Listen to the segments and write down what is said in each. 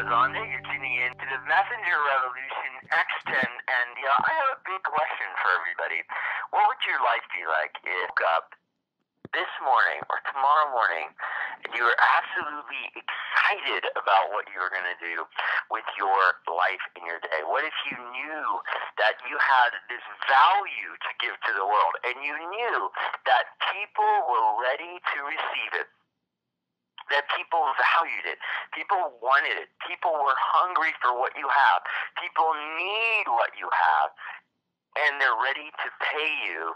Barazandeh. You're tuning in to the Messenger Revolution X10, and I have a big question for everybody. What would your life be like if you woke up this morning or tomorrow morning and you were absolutely excited about what you were going to do with your life in your day? What if you knew that you had this value to give to the world, and you knew that people were ready to receive it? That people valued it, people wanted it, people were hungry for what you have, people need what you have, and they're ready to pay you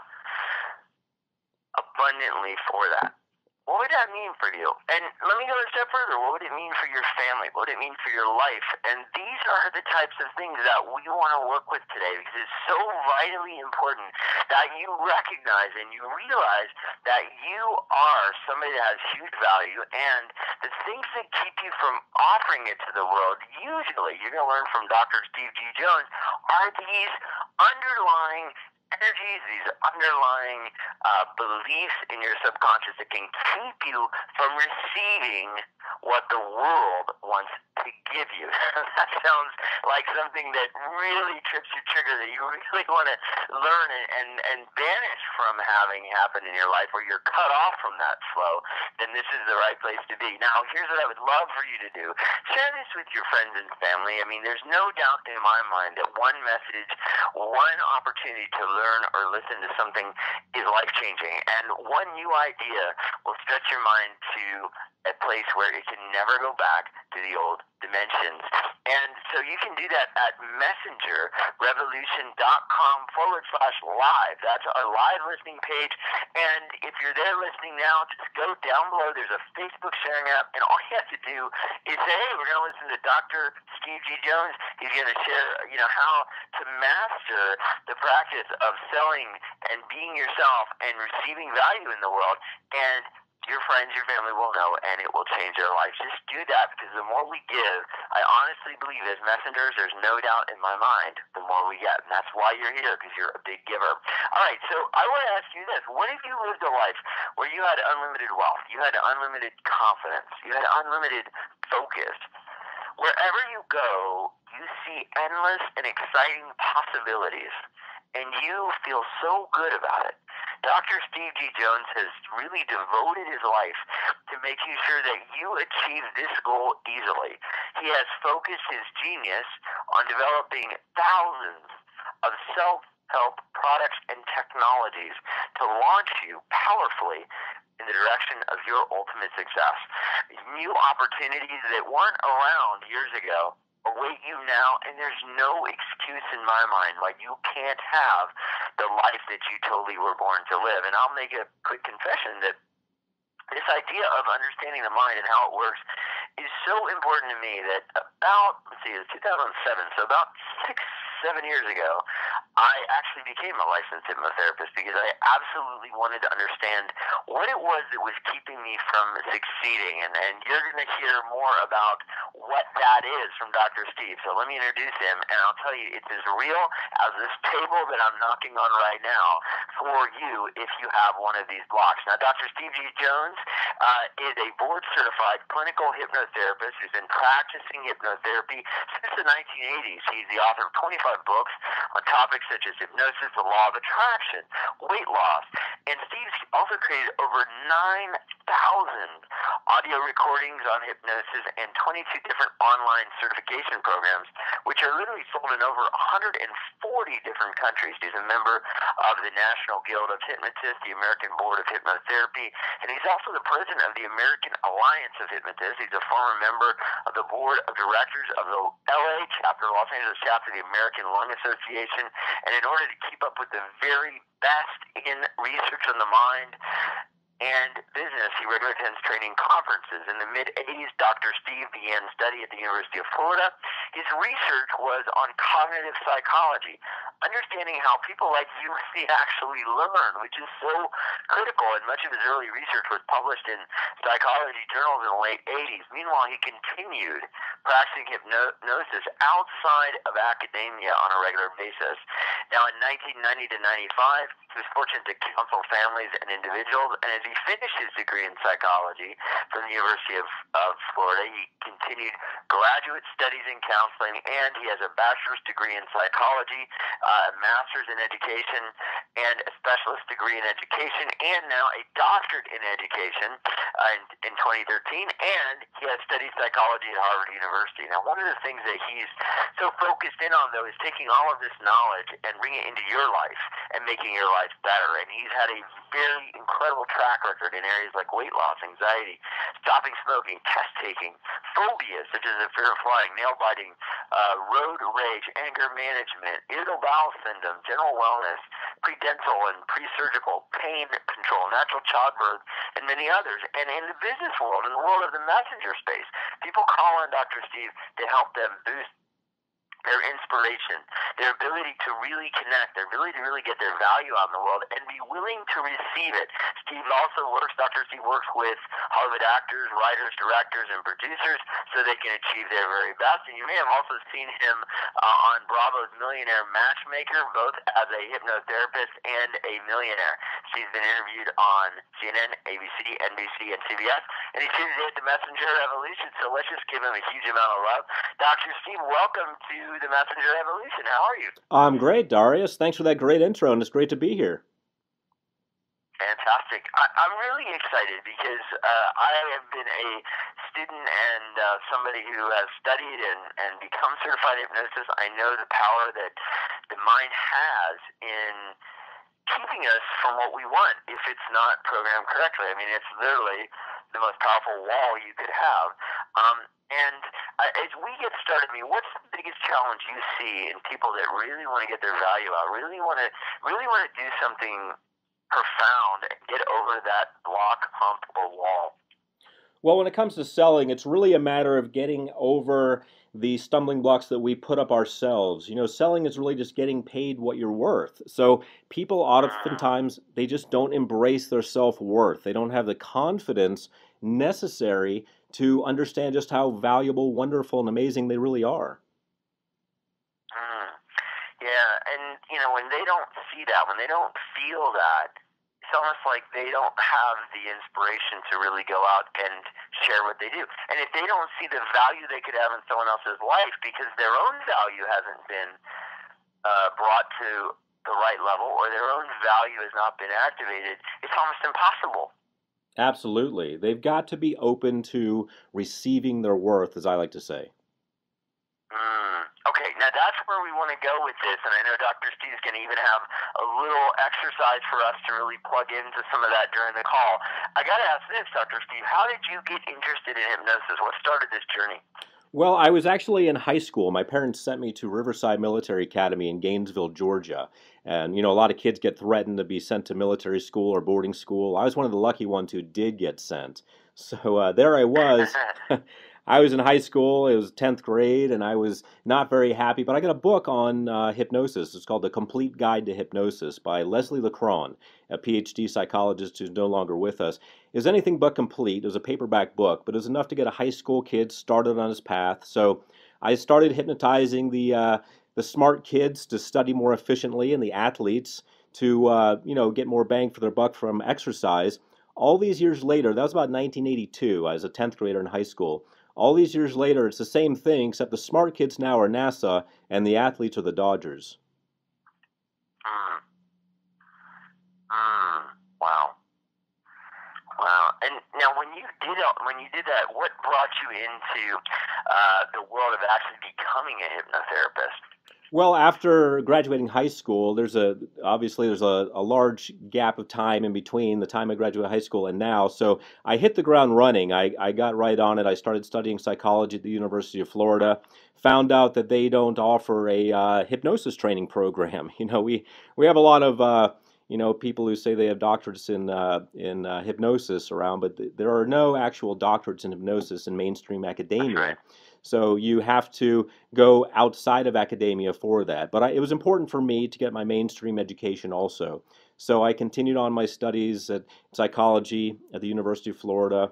abundantly for that. What would that mean for you? And let me go a step further. What would it mean for your family? What would it mean for your life? And these are the types of things that we want to work with today, because it's so vitally important that you recognize and you realize that you are somebody that has huge value, and the things that keep you from offering it to the world, usually, you're going to learn from Dr. Steve G. Jones, are these underlying energies, these underlying beliefs in your subconscious that can keep you from receiving what the world wants to give you. That sounds like something that really trips your trigger, that you really want to learn and banish from having happen in your life, where you're cut off from that flow. Then this is the right place to be. Now, here's what I would love for you to do. Share this with your friends and family. I mean, there's no doubt in my mind that one message, one opportunity to learn or listen to something is life-changing. And one new idea will stretch your mind to a place where it can never go back to the old dimensions. And so you can do that at messengerrevolution.com/live. That's our live listening page. And if you're there listening now, just go down below. There's a Facebook sharing app, and all you have to do is say, hey, we're going to listen to Dr. Steve G. Jones. He's going to share, how to master the practice of selling and being yourself and receiving value in the world. And your friends, your family will know, and it will change their lives. Just do that, because the more we give, I honestly believe as messengers, there's no doubt in my mind, the more we get. And that's why you're here, because you're a big giver. All right, so I want to ask you this. What if you lived a life where you had unlimited wealth, you had unlimited confidence, you had unlimited focus? Wherever you go, you see endless and exciting possibilities, and you feel so good about it. Dr. Steve G. Jones has really devoted his life to making sure that you achieve this goal easily. He has focused his genius on developing thousands of self-help products and technologies to launch you powerfully in the direction of your ultimate success. New opportunities that weren't around years ago await you now, and there's no excuse in my mind why you can't have the life that you totally were born to live. And I'll make a quick confession that this idea of understanding the mind and how it works is so important to me that about, it was 2007, so about 6-7 years ago, I actually became a licensed hypnotherapist, because I absolutely wanted to understand what it was that was keeping me from succeeding. And you're going to hear more about what that is from Dr. Steve. So let me introduce him, and I'll tell you, it's as real as this table that I'm knocking on right now for you if you have one of these blocks. Now, Dr. Steve G. Jones is a board-certified clinical hypnotherapist who's been practicing hypnotherapy since the 1980s. He's the author of 25 books on topics such as hypnosis, the law of attraction, weight loss, and Steve's also created over 9,000 audio recordings on hypnosis and 22 different online certification programs, which are literally sold in over 140 different countries. He's a member of the National Guild of Hypnotists, the American Board of Hypnotherapy, and he's also the president of the American Alliance of Hypnotists. He's a former member of the board of directors of the LA chapter, Los Angeles chapter, the American Lung Association. And in order to keep up with the very best in research on the mind and business, he regularly attends training conferences. In the mid-'80s, Dr. Steve began study at the University of Florida. His research was on cognitive psychology, understanding how people like you actually learn, which is so critical. And much of his early research was published in psychology journals in the late '80s. Meanwhile, he continued practicing hypnosis outside of academia on a regular basis. Now, in 1990 to 95, he was fortunate to counsel families and individuals, and as he finished his degree in psychology from the University of Florida, he continued graduate studies in counseling, and he has a bachelor's degree in psychology, a master's in education, and a specialist degree in education, and now a doctorate in education in 2013, and he has studied psychology at Harvard University. Now, one of the things that he's so focused in on, though, is taking all of this knowledge and bringing it into your life and making your life better. And he's had a very incredible track record in areas like weight loss, anxiety, stopping smoking, test taking, phobias such as the fear of flying, nail biting, road rage, anger management, irritable bowel syndrome, general wellness, pre-dental and pre-surgical, pain control, natural childbirth, and many others. And in the business world, in the world of the messenger space, people call on Dr. Steve to help them boost their inspiration, their ability to really connect, their ability to really get their value out in the world and be willing to receive it. Dr. Steve works with Hollywood actors, writers, directors, and producers so they can achieve their very best. And you may have also seen him on Bravo's Millionaire Matchmaker, both as a hypnotherapist and a millionaire. Steve's been interviewed on CNN, ABC, NBC, and CBS, and he's here today at the Messenger Evolution, so let's just give him a huge amount of love. Dr. Steve, welcome to the Messenger Evolution. How are you? I'm great, Darius. Thanks for that great intro, and it's great to be here. Fantastic. I'm really excited because I have been a student and somebody who has studied and become certified in hypnosis. I know the power that the mind has in keeping us from what we want if it's not programmed correctly. I mean, it's literally the most powerful wall you could have. And as we get started, what's the biggest challenge you see in people that really want to get their value out, really want to do something profound and get over that block, hump, or wall? Well, when it comes to selling, it's really a matter of getting over the stumbling blocks that we put up ourselves. You know, selling is really just getting paid what you're worth. So people oftentimes, they just don't embrace their self-worth. They don't have the confidence necessary to understand just how valuable, wonderful, and amazing they really are. Yeah, and when they don't see that, when they don't feel that, it's almost like they don't have the inspiration to really go out and share what they do. And if they don't see the value they could have in someone else's life because their own value hasn't been brought to the right level or their own value has not been activated, it's almost impossible. Absolutely. They've got to be open to receiving their worth, as I like to say. Okay, now that's where we want to go with this, and I know Dr. Steve's going to even have a little exercise for us to really plug into some of that during the call. I got to ask this, Dr. Steve, how did you get interested in hypnosis? What started this journey? Well, I was actually in high school. My parents sent me to Riverside Military Academy in Gainesville, Georgia. And, you know, a lot of kids get threatened to be sent to military school or boarding school. I was one of the lucky ones who did get sent. So there I was. I was in high school. It was 10th grade, and I was not very happy. But I got a book on hypnosis. It's called The Complete Guide to Hypnosis by Leslie Lecron, a PhD psychologist who's no longer with us. It was anything but complete. It was a paperback book, but it was enough to get a high school kid started on his path. So I started hypnotizing the smart kids to study more efficiently and the athletes to get more bang for their buck from exercise. All these years later, that was about 1982. I was a 10th grader in high school. All these years later, it's the same thing, except the smart kids now are NASA and the athletes are the Dodgers. Wow. Wow. And now when you did that, what brought you into the world of actually becoming a hypnotherapist? Well, after graduating high school, obviously there's a large gap of time in between the time I graduated high school and now. So I hit the ground running. I got right on it. I started studying psychology at the University of Florida. Found out that they don't offer a hypnosis training program. You know, we have a lot of people who say they have doctorates in hypnosis around, but there are no actual doctorates in hypnosis in mainstream academia. Right. So you have to go outside of academia for that. But it was important for me to get my mainstream education also. So I continued on my studies at psychology at the University of Florida,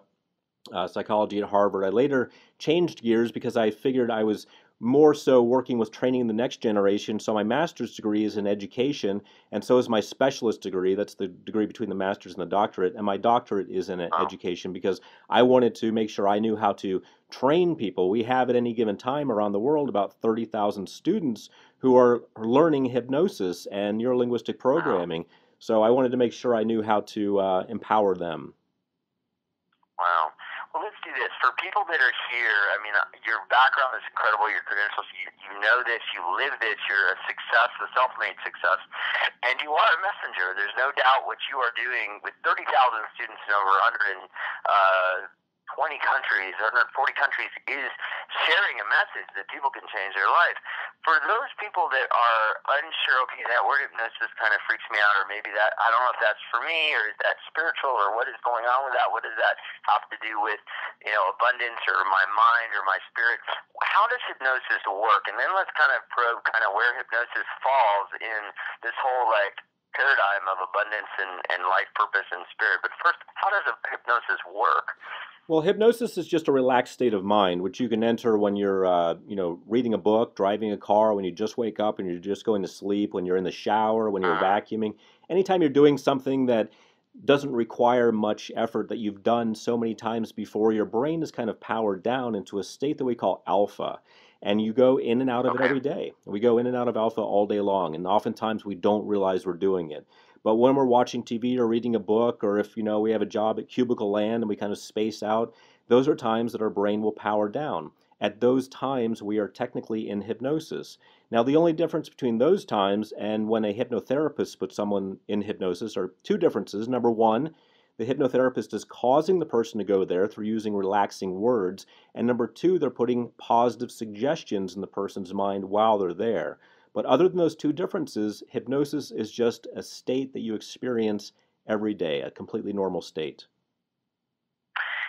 psychology at Harvard. I later changed gears because I figured I was more so working with training the next generation. So my master's degree is in education, and so is my specialist degree. That's the degree between the master's and the doctorate. And my doctorate is in Oh, education because I wanted to make sure I knew how to train people. We have at any given time around the world about 30,000 students who are learning hypnosis and neurolinguistic wow. programming. So I wanted to make sure I knew how to empower them. Wow. Well, let's do this. For people that are here, I mean, your background is incredible, your credentials, you know this, you live this, you're a success, a self-made success, and you are a messenger. There's no doubt what you are doing with 30,000 students in over 120 countries, 140 countries, is sharing a message that people can change their life. For those people that are unsure, okay, that word hypnosis kind of freaks me out, or maybe that, I don't know if that's for me, or is that spiritual, or what is going on with that? What does that have to do with, abundance, or my mind, or my spirit? How does hypnosis work? And then let's kind of probe kind of where hypnosis falls in this whole, like, paradigm of abundance and life purpose and spirit. But first, how does hypnosis work? Well, hypnosis is just a relaxed state of mind, which you can enter when you're, reading a book, driving a car, when you just wake up and you're just going to sleep, when you're in the shower, when you're Mm, vacuuming. Anytime you're doing something that doesn't require much effort that you've done so many times before, your brain is kind of powered down into a state that we call alpha. And you go in and out of it okay. every day. We go in and out of alpha all day long, and oftentimes we don't realize we're doing it. But when we're watching TV or reading a book, or if we have a job at Cubicle Land and we kind of space out, those are times that our brain will power down. At those times, we are technically in hypnosis. Now, the only difference between those times and when a hypnotherapist puts someone in hypnosis are two differences. Number one, the hypnotherapist is causing the person to go there through using relaxing words. And number two, they're putting positive suggestions in the person's mind while they're there. But other than those two differences, hypnosis is just a state that you experience every day, a completely normal state.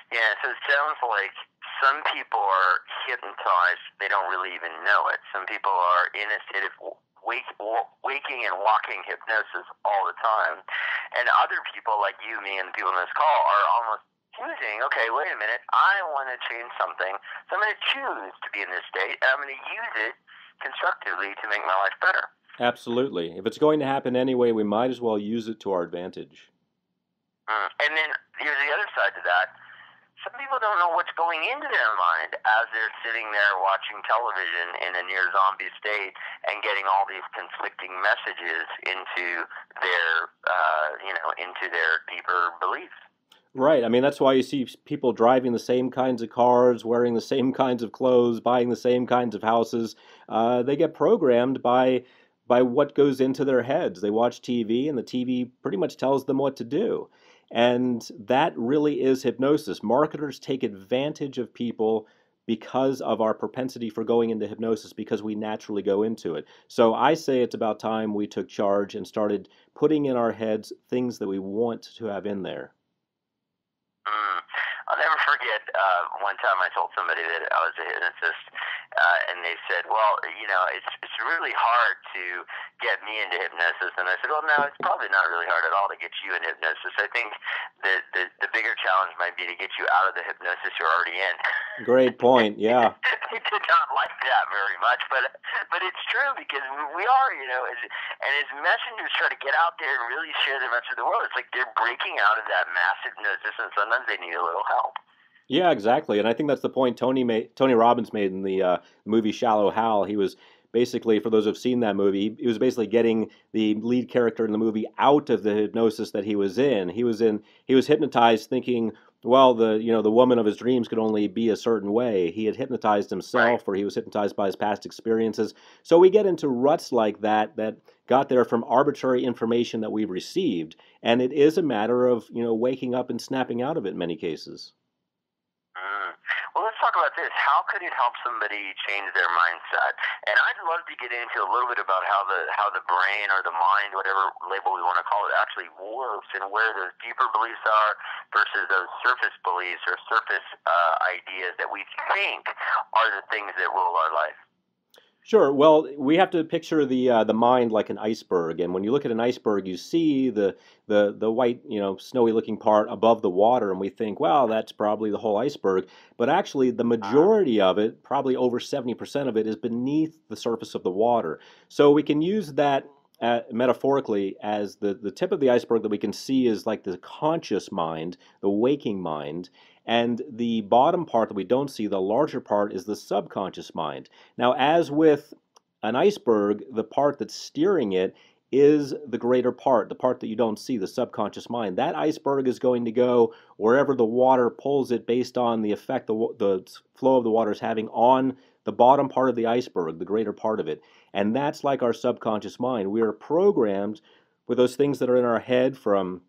Yeah, so it sounds like some people are hypnotized, they don't really even know it. Some people are in a state of waking and walking hypnosis all the time. And other people, like you, me, and the people on this call, are almost choosing, okay, wait a minute, I want to change something, so I'm going to choose to be in this state, and I'm going to use it constructively to make my life better. Absolutely. If it's going to happen anyway, we might as well use it to our advantage. And then here's the other side to that. Some people don't know what's going into their mind as they're sitting there watching television in a near zombie state and getting all these conflicting messages into their, into their deeper beliefs. Right. I mean, that's why you see people driving the same kinds of cars, wearing the same kinds of clothes, buying the same kinds of houses. They get programmed by what goes into their heads. They watch TV, and the TV pretty much tells them what to do. And that really is hypnosis. Marketers take advantage of people because of our propensity for going into hypnosis, because we naturally go into it. So I say it's about time we took charge and started putting in our heads things that we want to have in there. Mm. I'll never forget one time I told somebody that I was a hypnotist, and they said, well, it's really hard to get me into hypnosis. And I said, well, no, it's probably not really hard at all to get you into hypnosis. I think the bigger challenge might be to get you out of the hypnosis you're already in. Great point. Yeah. He did not like that very much, but it's true, because we are, and as messengers try to get out there and really share the message of the world, it's like they're breaking out of that massive hypnosis, and sometimes they need a little help. Yeah, exactly. And I think that's the point Tony Robbins made in the movie Shallow Hal. He was basically, for those who've seen that movie, he was basically getting the lead character in the movie out of the hypnosis that he was in. He was hypnotized thinking, well, the woman of his dreams could only be a certain way. He had hypnotized Right. himself, or he was hypnotized by his past experiences. So we get into ruts like that got there from arbitrary information that we've received. And it is a matter of, waking up and snapping out of it in many cases. Mm. Well, let's talk about this. How could it help somebody change their mindset? And I'd love to get into a little bit about how the brain, or the mind, whatever label we want to call it, actually works, and where those deeper beliefs are versus those surface beliefs or surface ideas that we think are the things that rule our life. Sure. Well, we have to picture the mind like an iceberg, and when you look at an iceberg, you see the white, snowy looking part above the water, and we think, well, that's probably the whole iceberg. But actually, the Uh, majority of it, probably over 70% of it, is beneath the surface of the water. So we can use that metaphorically as the tip of the iceberg that we can see is like the conscious mind, the waking mind, and the bottom part that we don't see, the larger part, is the subconscious mind. Now, as with an iceberg, the part that's steering it is the greater part, the part that you don't see, the subconscious mind. That iceberg is going to go wherever the water pulls it based on the effect the flow of the water is having on the bottom part of the iceberg, the greater part of it. And that's like our subconscious mind. We are programmed with those things that are in our head from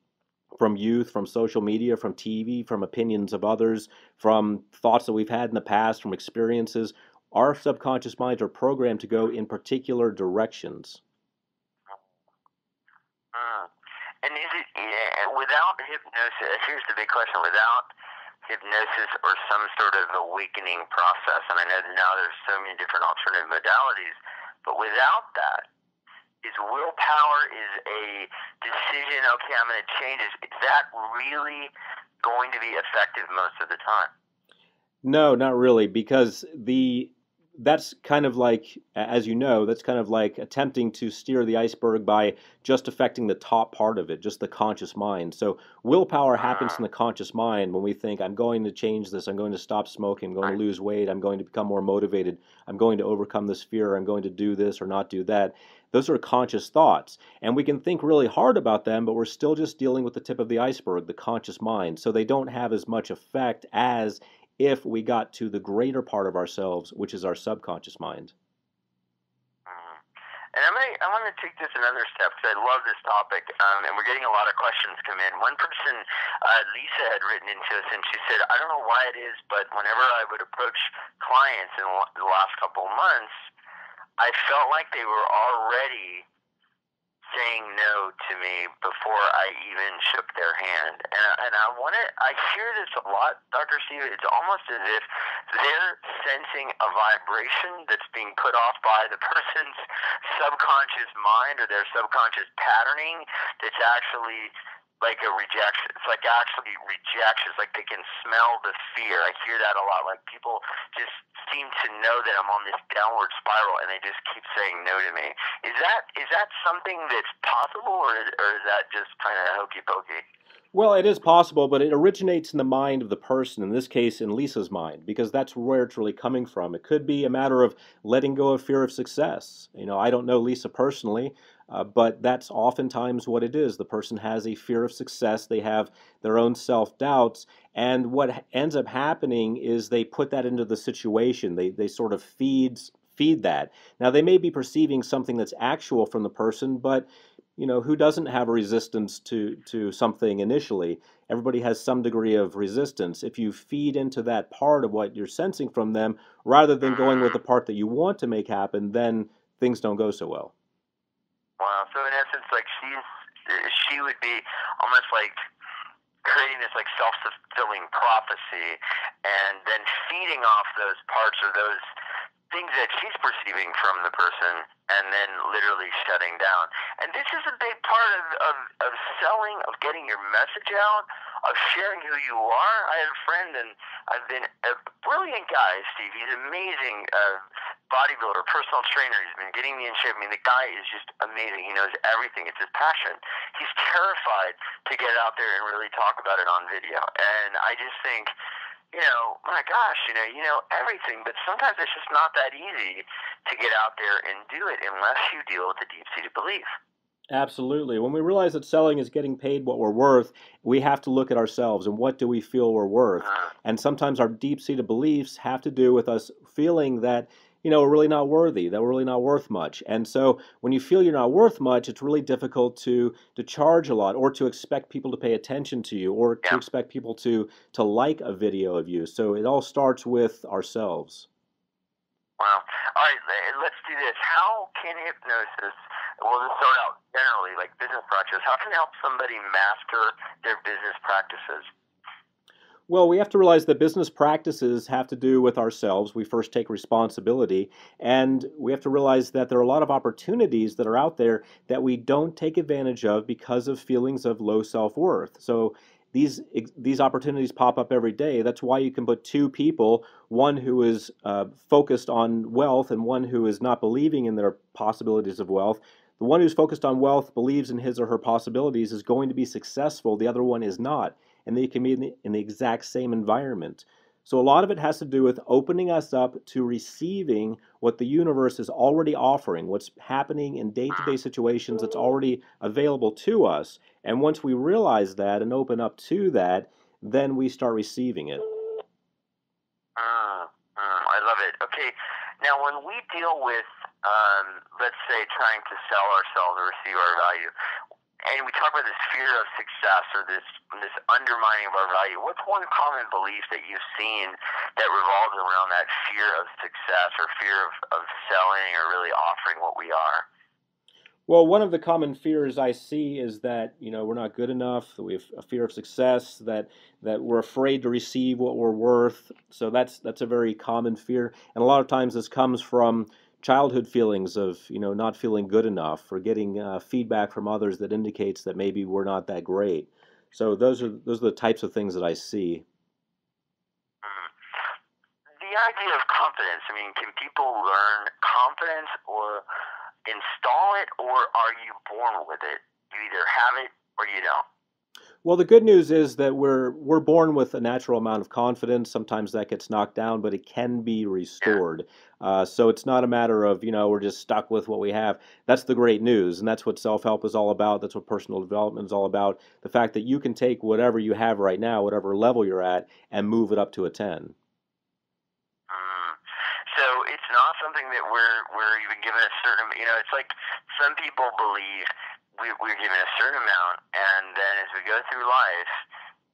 youth, from social media, from TV, from opinions of others, from thoughts that we've had in the past, from experiences. Our subconscious minds are programmed to go in particular directions. mm. And is it without hypnosis? Here's the big question: without hypnosis or some sort of awakening process, and I know that now there's so many different alternative modalities, but without that, is willpower, is a decision, okay, I'm going to change, is that really going to be effective most of the time? No, not really, because the that's kind of like, as you know, that's kind of like attempting to steer the iceberg by just affecting the top part of it, just the conscious mind. So willpower happens in the conscious mind when we think, I'm going to change this, I'm going to stop smoking, I'm going to Right. lose weight, I'm going to become more motivated, I'm going to overcome this fear, I'm going to do this or not do that. Those are conscious thoughts. And we can think really hard about them, but we're still just dealing with the tip of the iceberg, the conscious mind. So they don't have as much effect as if we got to the greater part of ourselves, which is our subconscious mind. Mm. And I want to take this another step because I love this topic, and we're getting a lot of questions come in. One person, Lisa, had written into us, and she said, I don't know why it is, but whenever I would approach clients in the last couple of months, I felt like they were already saying no to me before I even shook their hand. And I hear this a lot, Dr. Steve. It's almost as if they're sensing a vibration that's being put off by the person's subconscious mind or their subconscious patterning that's actually like a rejection. It's like actually rejection. It's like they can smell the fear. I hear that a lot. Like people just seem to know that I'm on this downward spiral, and they just keep saying no to me. Is that something that's possible, or is that just kind of hokey pokey? Well, it is possible, but it originates in the mind of the person, in this case, in Lisa's mind, because that's where it's really coming from. It could be a matter of letting go of fear of success. I don't know Lisa personally, but that's oftentimes what it is. The person has a fear of success, they have their own self doubts, and what ends up happening is they put that into the situation. They sort of feed that. Now, they may be perceiving something that's actual from the person, but who doesn't have a resistance to something initially? Everybody has some degree of resistance. If you feed into that part of what you're sensing from them, rather than going with Mm. the part that you want to make happen, then things don't go so well. Wow. So in essence, like she would be almost like creating this like self-fulfilling prophecy, and then feeding off those parts or those things that she's perceiving from the person, and then literally shutting down. And this is a big part of selling, of getting your message out, of sharing who you are. I had a friend, and I've been a brilliant guy, Steve. He's amazing. Bodybuilder, personal trainer. He's been getting me in shape. I mean, the guy is just amazing. He knows everything. It's his passion. He's terrified to get out there and really talk about it on video. And I just think, my gosh, you know everything, but sometimes it's just not that easy to get out there and do it unless you deal with the deep-seated belief. Absolutely. When we realize that selling is getting paid what we're worth, we have to look at ourselves and what do we feel we're worth. Uh, And sometimes our deep-seated beliefs have to do with us feeling that, we're really not worthy, that we're really not worth much. And so when you feel you're not worth much, it's really difficult to charge a lot or to expect people to pay attention to you or to yeah. expect people to like a video of you. So it all starts with ourselves. Wow. All right, let's do this. How can hypnosis, we'll just start out generally, like business practice, how can it help somebody master their business practices? Well, we have to realize that business practices have to do with ourselves. We first take responsibility, and we have to realize that there are a lot of opportunities that are out there that we don't take advantage of because of feelings of low self-worth. So these opportunities pop up every day. That's why you can put two people, one who is focused on wealth and one who is not believing in their possibilities of wealth. The one who's focused on wealth, believes in his or her possibilities, is going to be successful. The other one is not, and they can be in the exact same environment. So a lot of it has to do with opening us up to receiving what the universe is already offering, what's happening in day-to-day situations that's already available to us. And once we realize that and open up to that, then we start receiving it. I love it. Okay, now when we deal with, let's say, trying to sell ourselves or receive our value, and we talk about this fear of success or this undermining of our value, what's one common belief that you've seen that revolves around that fear of success or fear of selling or really offering what we are? Well, one of the common fears I see is that, we're not good enough, that we have a fear of success, that we're afraid to receive what we're worth. So that's a very common fear. And a lot of times this comes from childhood feelings of, not feeling good enough or getting feedback from others that indicates that maybe we're not that great. So those are the types of things that I see. Mm. The idea of confidence, I mean, can people learn confidence or install it, or are you born with it? You either have it or you don't. Well, the good news is that we're born with a natural amount of confidence. Sometimes that gets knocked down, but it can be Yeah. restored. So it's not a matter of, we're just stuck with what we have. That's the great news, and that's what self-help is all about. That's what personal development is all about. The fact that you can take whatever you have right now, whatever level you're at, and move it up to a 10. Mm. So it's not something that we're even given a certain. It's like some people believe we're given a certain amount, and then as we go through life,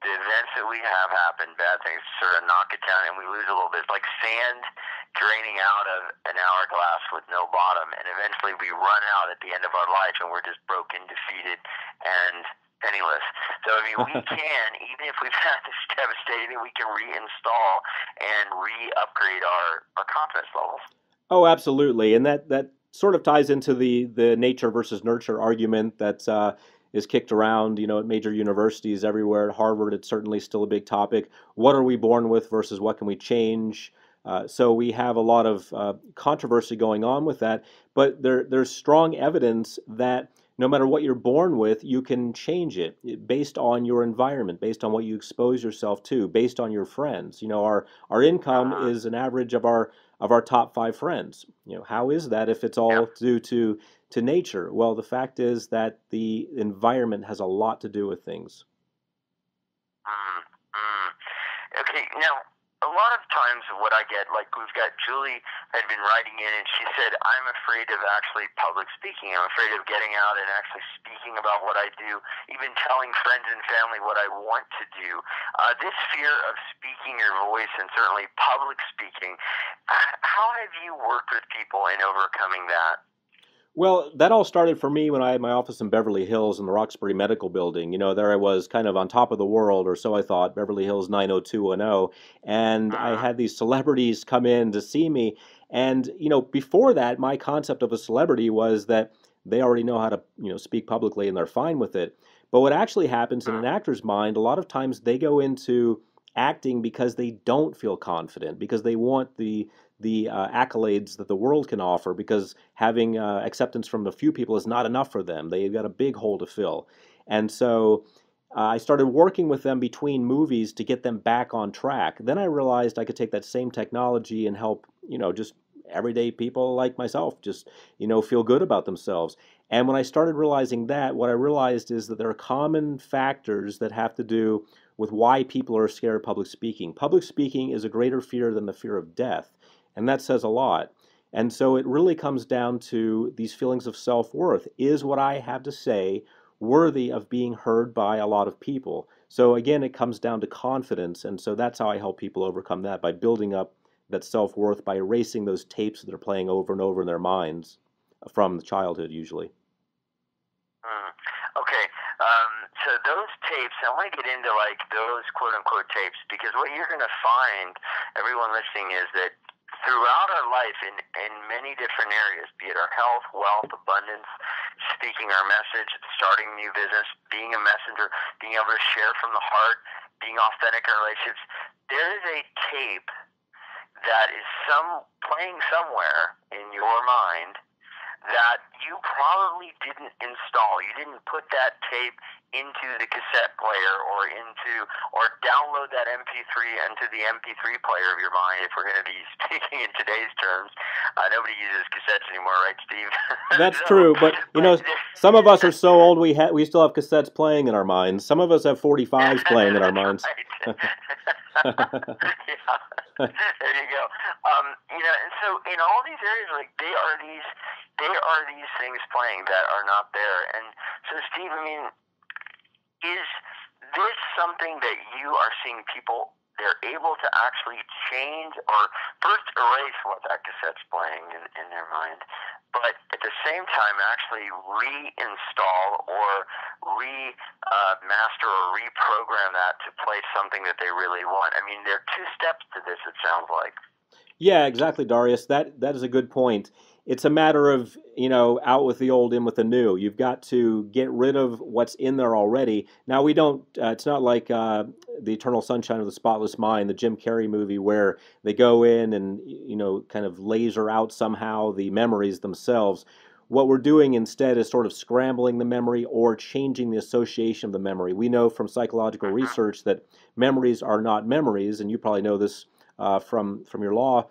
the events that we have happen, bad things sort of knock it down, and we lose a little bit. It's like sand draining out of an hourglass with no bottom, and eventually we run out at the end of our life, and we're just broken, defeated, and penniless. So I mean, we can, even if we've had this devastating, we can reinstall and re-upgrade our confidence levels. Oh, absolutely, and that sort of ties into the nature versus nurture argument that is kicked around, at major universities everywhere. At Harvard, it's certainly still a big topic. What are we born with versus what can we change? So we have a lot of controversy going on with that, but there's strong evidence that no matter what you're born with, you can change it based on your environment, based on what you expose yourself to, based on your friends. Our income Uh, is an average of our top five friends. How is that if it's all yep. due to nature? Well, the fact is that the environment has a lot to do with things. Mm, mm. Okay, now a lot of times what I get, like we've got Julie had been writing in, and she said, "I'm afraid of actually public speaking. I'm afraid of getting out and actually speaking about what I do, even telling friends and family what I want to do." This fear of speaking your voice and certainly public speaking. How have you worked with people in overcoming that? Well, that all started for me when I had my office in Beverly Hills in the Roxbury Medical Building. There I was kind of on top of the world, or so I thought, Beverly Hills 90210. And I Mm, had these celebrities come in to see me. And, before that, my concept of a celebrity was that they already know how to, speak publicly and they're fine with it. But what actually happens in mm, an actor's mind, a lot of times they go into acting because they don't feel confident, because they want the accolades that the world can offer, because having acceptance from a few people is not enough for them. They've got a big hole to fill. And so I started working with them between movies to get them back on track. Then I realized I could take that same technology and help, just everyday people like myself just, feel good about themselves. And when I started realizing that, what I realized is that there are common factors that have to do with why people are scared of public speaking. Public speaking is a greater fear than the fear of death, and that says a lot. And so it really comes down to these feelings of self-worth. Is what I have to say worthy of being heard by a lot of people? So again, it comes down to confidence. And so that's how I help people overcome that, by building up that self-worth, by erasing those tapes that are playing over and over in their minds from the childhood usually. mm. Okay. So those tapes, I want to get into like those quote unquote tapes, because what you're going to find, everyone listening, is that throughout our life in many different areas, be it our health, wealth, abundance, speaking our message, starting a new business, being a messenger, being able to share from the heart, being authentic in relationships, there is a tape that is playing somewhere in your mind that you probably didn't install. You didn't put that tape into the cassette player or download that MP3 into the MP3 player of your mind, if we're going to be speaking in today's terms. Nobody uses cassettes anymore, right, Steve? That's true, but some of us are so old we still have cassettes playing in our minds. Some of us have 45s playing in our minds. Yeah. There you go. And so in all these areas, like there are these things playing that are not there. And so, Steve, I mean, is this something that you are seeing people, they're able to actually change or first erase what that cassette's playing in their mind, but at the same time actually reinstall or remaster or reprogram that to play something that they really want? I mean, there are two steps to this, it sounds like. Yeah, exactly, Darius. That is a good point. It's a matter of, out with the old, in with the new. You've got to get rid of what's in there already. Now, we don't, it's not like The Eternal Sunshine of the Spotless Mind, the Jim Carrey movie, where they go in and, kind of laser out somehow the memories themselves. What we're doing instead is sort of scrambling the memory or changing the association of the memory. We know from psychological research that memories are not memories, and you probably know this from your law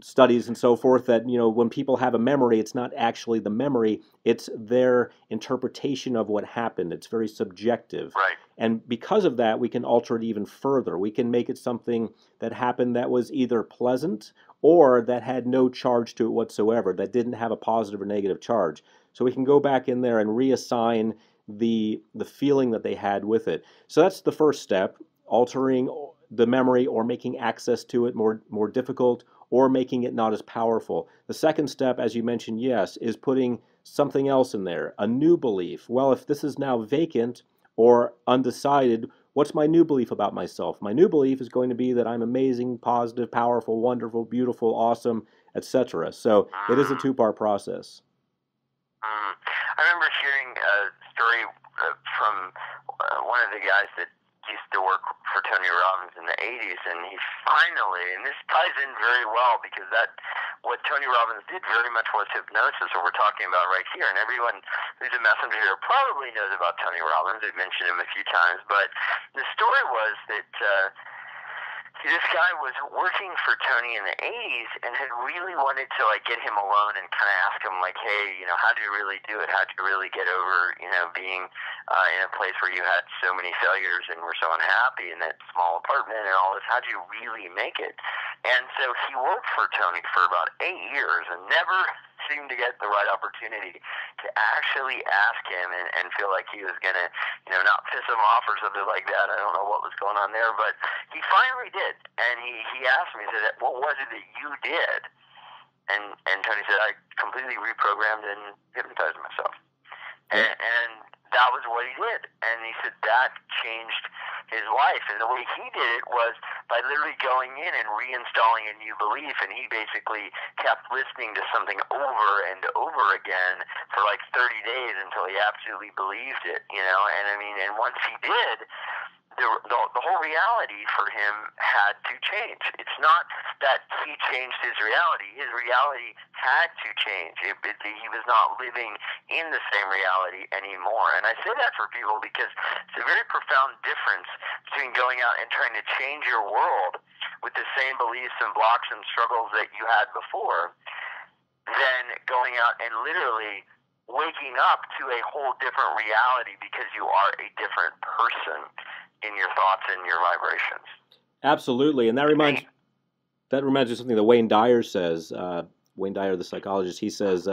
studies and so forth, that when people have a memory, it's not actually the memory, it's their interpretation of what happened. It's very subjective. Right. And because of that, we can alter it even further. We can make it something that happened that was either pleasant or that had no charge to it whatsoever, that didn't have a positive or negative charge. So we can go back in there and reassign the feeling that they had with it. So that's the first step, altering the memory or making access to it more difficult, or making it not as powerful. The second step, as you mentioned, yes, is putting something else in there, a new belief. Well, if this is now vacant or undecided, what's my new belief about myself? My new belief is going to be that I'm amazing, positive, powerful, wonderful, beautiful, awesome, etc. So it is a two-part process. I remember hearing a story from one of the guys that used to work for Tony Robbins in the 80s, and he finally, and this ties in very well because what Tony Robbins did very much was hypnosis, what we're talking about right here, and everyone who's a messenger here probably knows about Tony Robbins. I've mentioned him a few times, but the story was that this guy was working for Tony in the 80s and had really wanted to get him alone and kind of ask him hey, how do you really do it? How do you really get over, being in a place where you had so many failures and were so unhappy in that small apartment and all this? How do you really make it? And so he worked for Tony for about 8 years and never seemed to get the right opportunity to actually ask him and feel like he was going to, not piss him off or something like that. I don't know what was going on there, but he finally did. And he asked me, he said, what was it that you did? And Tony said, I completely reprogrammed and hypnotized myself. And that was what he did. And he said that changed his life. And the way he did it was by literally going in and reinstalling a new belief. And he basically kept listening to something over and over again for 30 days until he absolutely believed it, And I mean, and once he did, the whole reality for him had to change. It's not that he changed his reality. His reality had to change. He was not living in the same reality anymore. And I say that for people because it's a very profound difference between going out and trying to change your world with the same beliefs and blocks and struggles that you had before than going out and literally waking up to a whole different reality because you are a different person in your thoughts and your vibrations. Absolutely, and that reminds me of something that Wayne Dyer says. Wayne Dyer, the psychologist, he says,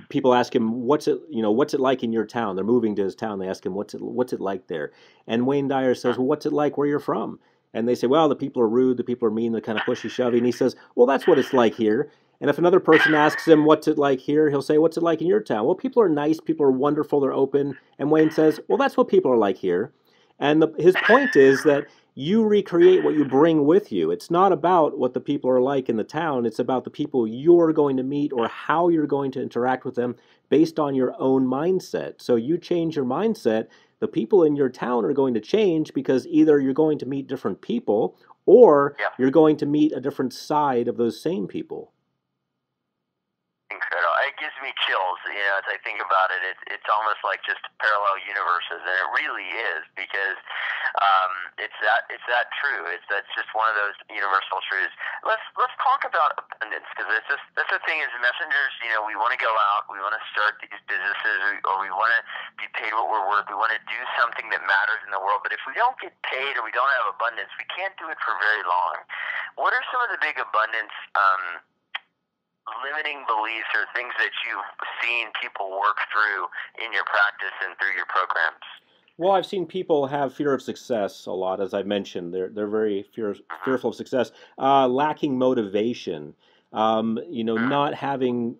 people ask him, what's it like in your town? They're moving to his town. They ask him, what's it like there? And Wayne Dyer says, well, what's it like where you're from? And they say, well, the people are rude, the people are mean, they're kind of pushy, shovey. And he says, well, that's what it's like here. And if another person asks him what's it like here, he'll say, what's it like in your town? Well, people are nice, people are wonderful, they're open. And Wayne says, well, that's what people are like here. And his point is that you recreate what you bring with you. It's not about what the people are like in the town. It's about the people you're going to meet or how you're going to interact with them based on your own mindset. So you change your mindset, the people in your town are going to change because either you're going to meet different people or Yeah. you're going to meet a different side of those same people. Incredible. It gives me chills, as I think about it. It's almost like just parallel universes, and it really is, because it's that true. That's just one of those universal truths. Let's talk about abundance, because that's the thing. As messengers, we want to go out, we want to start these businesses, or we want to be paid what we're worth. We want to do something that matters in the world. But if we don't get paid or we don't have abundance, we can't do it for very long. What are some of the big abundance limiting beliefs or things that you've seen people work through in your practice and through your programs? Well, I've seen people have fear of success a lot, as I mentioned. They're very fearful of success, lacking motivation, not having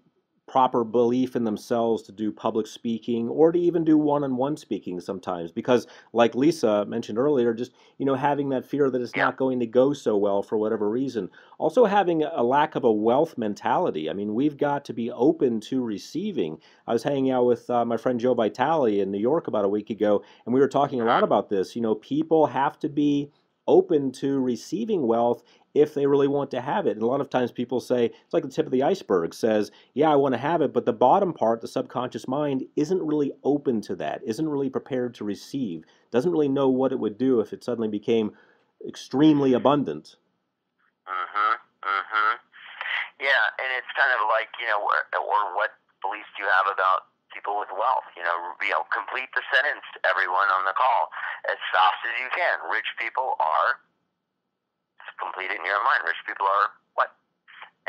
proper belief in themselves to do public speaking or to even do one-on-one speaking sometimes, because like Lisa mentioned earlier, just having that fear that it's not going to go so well for whatever reason. Also having a lack of a wealth mentality. I mean, we've got to be open to receiving. I was hanging out with my friend Joe Vitale in New York about a week ago, and we were talking a lot about this. People have to be open to receiving wealth if they really want to have it. And a lot of times people say, it's like the tip of the iceberg says, yeah, I want to have it, but the bottom part, the subconscious mind, isn't really open to that, isn't really prepared to receive, doesn't really know what it would do if it suddenly became extremely abundant. Yeah, and it's kind of like, or what beliefs do you have about people with wealth? Complete the sentence, everyone on the call, as fast as you can. Rich people are, complete it in your mind, rich people are what?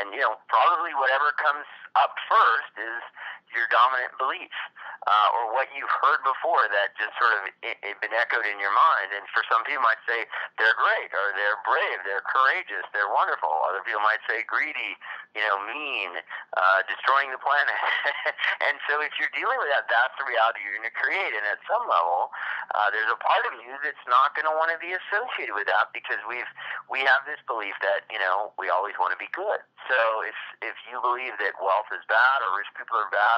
And, probably whatever comes up first is your dominant belief, or what you've heard before that just sort of been echoed in your mind. And for some people might say they're great, or they're brave, they're courageous, they're wonderful. Other people might say greedy, mean, destroying the planet. And so if you're dealing with that, that's the reality you're going to create. And at some level, there's a part of you that's not going to want to be associated with that, because we have this belief that, we always want to be good. So if you believe that wealth is bad or rich people are bad,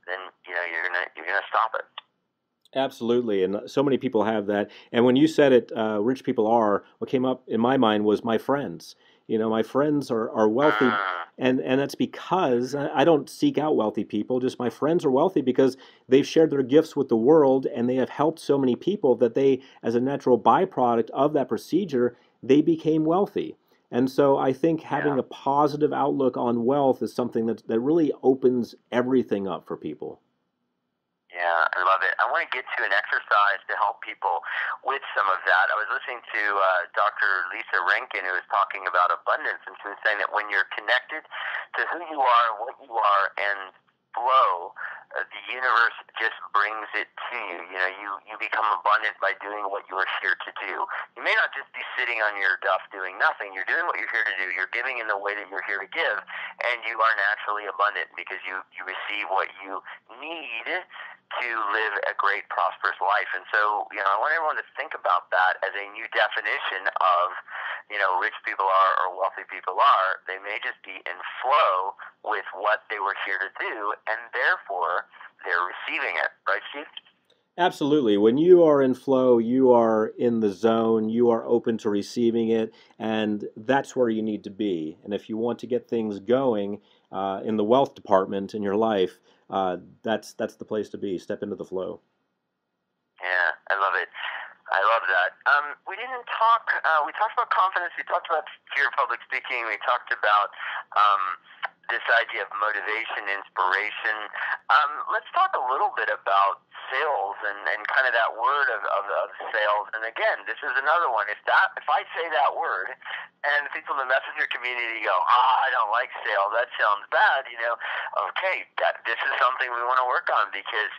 then you're gonna stop it. Absolutely, and so many people have that. And when you said it, rich people are, what came up in my mind was my friends. My friends are wealthy, and that's because I don't seek out wealthy people. Just my friends are wealthy because they've shared their gifts with the world, and they have helped so many people that they, as a natural byproduct of that procedure, they became wealthy. And so I think having a positive outlook on wealth is something that really opens everything up for people. Yeah, I love it. I want to get to an exercise to help people with some of that. I was listening to Dr. Lisa Rankin, who was talking about abundance, and she was saying that when you're connected to who you are, what you are, and flow, the universe just brings it to you. You become abundant by doing what you are here to do. You may not just be sitting on your duff doing nothing. You're doing what you're here to do. You're giving in the way that you're here to give, and you are naturally abundant because you receive what you need to live a great, prosperous life. And so, I want everyone to think about that as a new definition of, rich people are or wealthy people are. They may just be in flow with what they were here to do, and therefore they're receiving it. Right, Steve? Absolutely. When you are in flow, you are in the zone, you are open to receiving it, and that's where you need to be. And if you want to get things going in the wealth department in your life, that's the place to be. Step into the flow. Yeah, I love it. I love that. We didn't talk, we talked about confidence, we talked about fear of public speaking, we talked about this idea of motivation, inspiration. Let's talk a little bit about sales and kind of that word of sales. And again, this is another one. If I say that word and people in the messenger community go, I don't like sales, that sounds bad, okay, this is something we want to work on, because,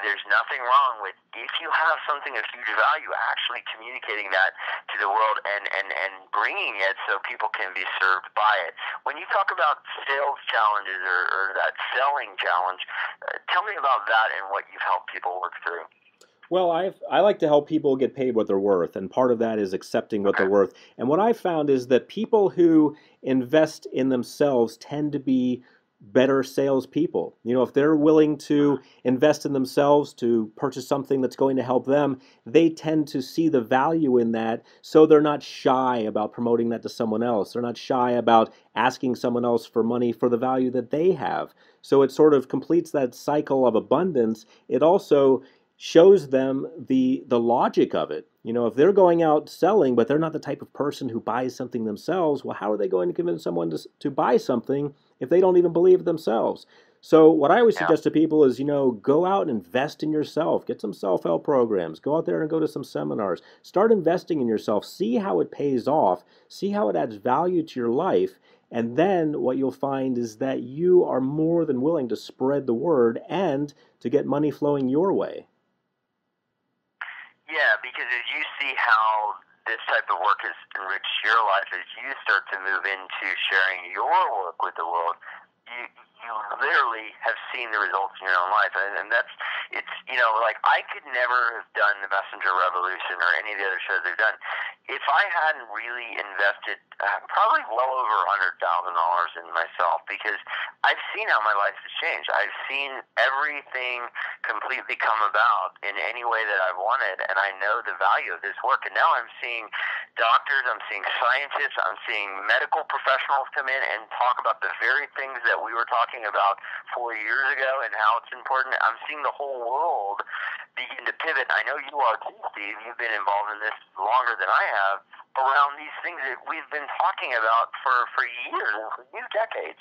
there's nothing wrong with, if you have something of huge value, actually communicating that to the world and bringing it so people can be served by it. When you talk about sales sales challenges or that selling challenge. Tell me about that and what you've helped people work through. Well, I like to help people get paid what they're worth, and part of that is accepting what they're Okay. worth. And what I've found is that people who invest in themselves tend to be better salespeople. You know, if they're willing to invest in themselves to purchase something that's going to help them, they tend to see the value in that, so they're not shy about promoting that to someone else. They're not shy about asking someone else for money for the value that they have. So it sort of completes that cycle of abundance. It also shows them the logic of it. You know, if they're going out selling, but they're not the type of person who buys something themselves, well, how are they going to convince someone to buy something if they don't even believe it themselves? So what I always Yeah. suggest to people is, you know, go out and invest in yourself. Get some self-help programs. Go out there and go to some seminars. Start investing in yourself. See how it pays off. See how it adds value to your life. And then what you'll find is that you are more than willing to spread the word and to get money flowing your way. Yeah, because as you see how this type of work has enriched your life, as you start to move into sharing your work with the world, you literally have seen the results in your own life. And that's, it's, you know, like I could never have done the Messenger Revolution or any of the other shows they've done if I hadn't really invested probably well over $100,000 in myself, because I've seen how my life has changed. I've seen everything completely come about in any way that I've wanted, and I know the value of this work. And now I'm seeing doctors, I'm seeing scientists, I'm seeing medical professionals come in and talk about the very things that we were talking about 4 years ago and how it's important. I'm seeing the whole world begin to pivot. I know you are too, Steve. You've been involved in this longer than I have, around these things that we've been talking about for years and for decades.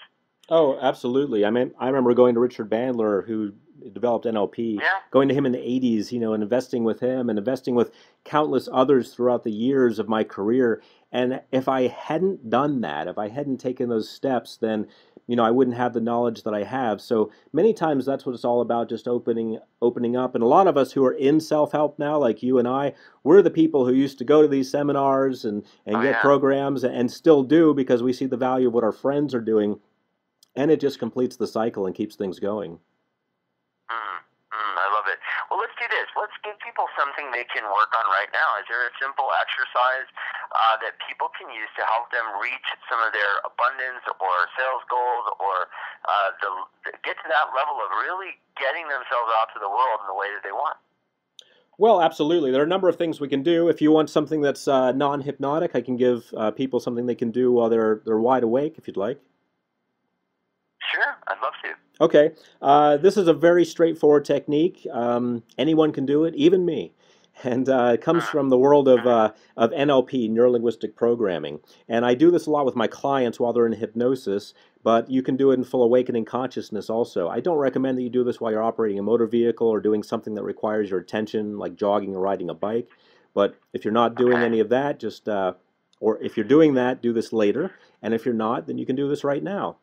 Oh, absolutely. I mean, I remember going to Richard Bandler, who developed NLP, Yeah. going to him in the 80s, you know, and investing with him and investing with countless others throughout the years of my career. And if I hadn't done that, if I hadn't taken those steps, then, you know, I wouldn't have the knowledge that I have. So many times that's what it's all about, just opening up. And a lot of us who are in self-help now, like you and I, we're the people who used to go to these seminars and Oh, get yeah. programs and still do, because we see the value of what our friends are doing. And it just completes the cycle and keeps things going. I love it. Well, let's do this. Let's give people something they can work on right now. Is there a simple exercise that people can use to help them reach some of their abundance or sales goals, or get to that level of really getting themselves out to the world in the way that they want? Well, absolutely. There are a number of things we can do. If you want something that's non-hypnotic, I can give people something they can do while they're wide awake, if you'd like. Sure, I'd love to. Okay, this is a very straightforward technique. Anyone can do it, even me. And it comes from the world of NLP, neuro-linguistic programming. And I do this a lot with my clients while they're in hypnosis, but you can do it in full awakening consciousness also. I don't recommend that you do this while you're operating a motor vehicle or doing something that requires your attention, like jogging or riding a bike. But if you're not doing any of that, just, or if you're doing that, do this later. And if you're not, then you can do this right now,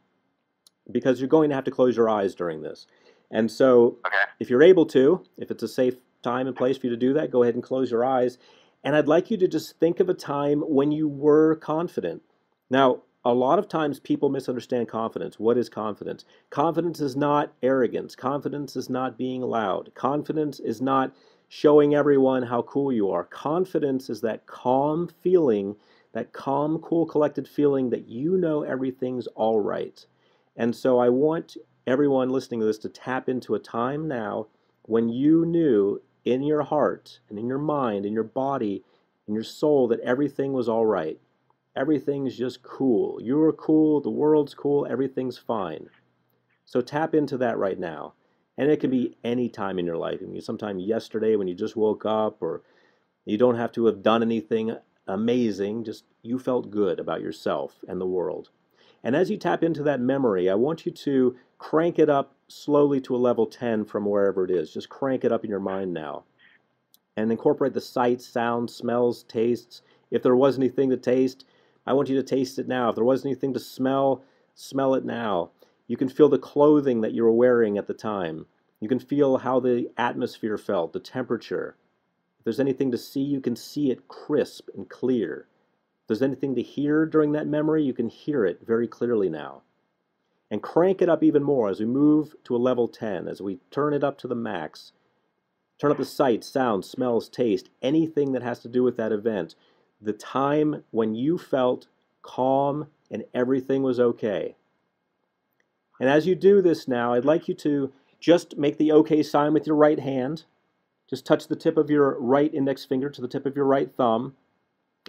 because you're going to have to close your eyes during this. And so if you're able to, if it's a safe time and place for you to do that, go ahead and close your eyes. And I'd like you to just think of a time when you were confident. Now, a lot of times people misunderstand confidence. What is confidence? Confidence is not arrogance. Confidence is not being loud. Confidence is not showing everyone how cool you are. Confidence is that calm feeling, that calm, cool, collected feeling that you know everything's all right. And so I want everyone listening to this to tap into a time now when you knew in your heart and in your mind, in your body, in your soul, that everything was all right. Everything's just cool. You're cool, the world's cool, everything's fine. So tap into that right now. And it can be any time in your life. It can be sometime yesterday when you just woke up, or you don't have to have done anything amazing, just you felt good about yourself and the world. And as you tap into that memory, I want you to crank it up slowly to a level 10 from wherever it is. Just crank it up in your mind now. And incorporate the sights, sounds, smells, tastes. If there was anything to taste, I want you to taste it now. If there was anything to smell, smell it now. You can feel the clothing that you were wearing at the time. You can feel how the atmosphere felt, the temperature. If there's anything to see, you can see it crisp and clear. If there's anything to hear during that memory, you can hear it very clearly now. and crank it up even more as we move to a level 10, as we turn it up to the max. Turn up the sight, sound, smells, taste, anything that has to do with that event. The time when you felt calm and everything was okay. And as you do this now, I'd like you to just make the okay sign with your right hand. Just touch the tip of your right index finger to the tip of your right thumb.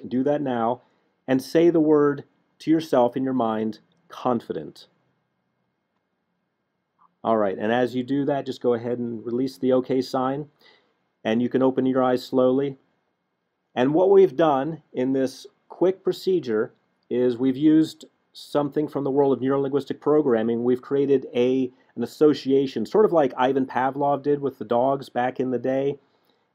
Do that now. And say the word to yourself in your mind, confident. All right, and as you do that, just go ahead and release the okay sign. And you can open your eyes slowly. And what we've done in this quick procedure is we've used something from the world of neurolinguistic programming. We've created an association, sort of like Ivan Pavlov did with the dogs back in the day.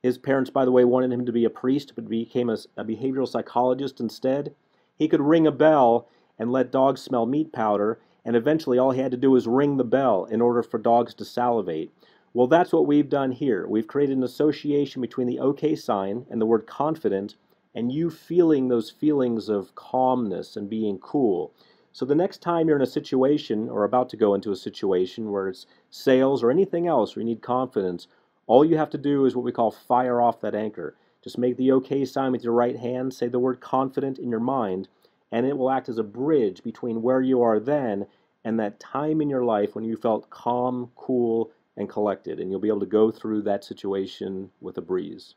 His parents, by the way, wanted him to be a priest, but became a behavioral psychologist instead. He could ring a bell and let dogs smell meat powder, and eventually all he had to do was ring the bell in order for dogs to salivate. Well, that's what we've done here. We've created an association between the okay sign and the word confident, and you feeling those feelings of calmness and being cool. So the next time you're in a situation or about to go into a situation where it's sales or anything else where you need confidence, all you have to do is what we call fire off that anchor. Just make the okay sign with your right hand, say the word confident in your mind, and it will act as a bridge between where you are then and that time in your life when you felt calm, cool, and collected, and you'll be able to go through that situation with a breeze.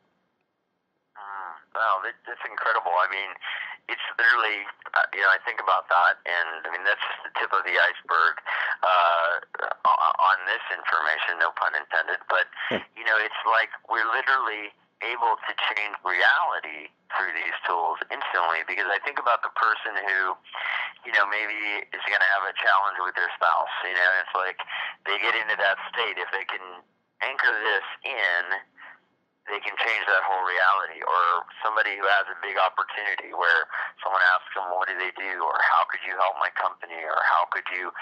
Wow, that's incredible. I mean, it's literally, I think about that, and I mean, that's just the tip of the iceberg on this information, no pun intended, but, it's like we're literally able to change reality through these tools instantly, because I think about the person who, maybe is going to have a challenge with their spouse. It's like they get into that state. If they can anchor this in, they can change that whole reality. Or somebody who has a big opportunity where someone asks them, what do they do? Or how could you help my company? Or how could you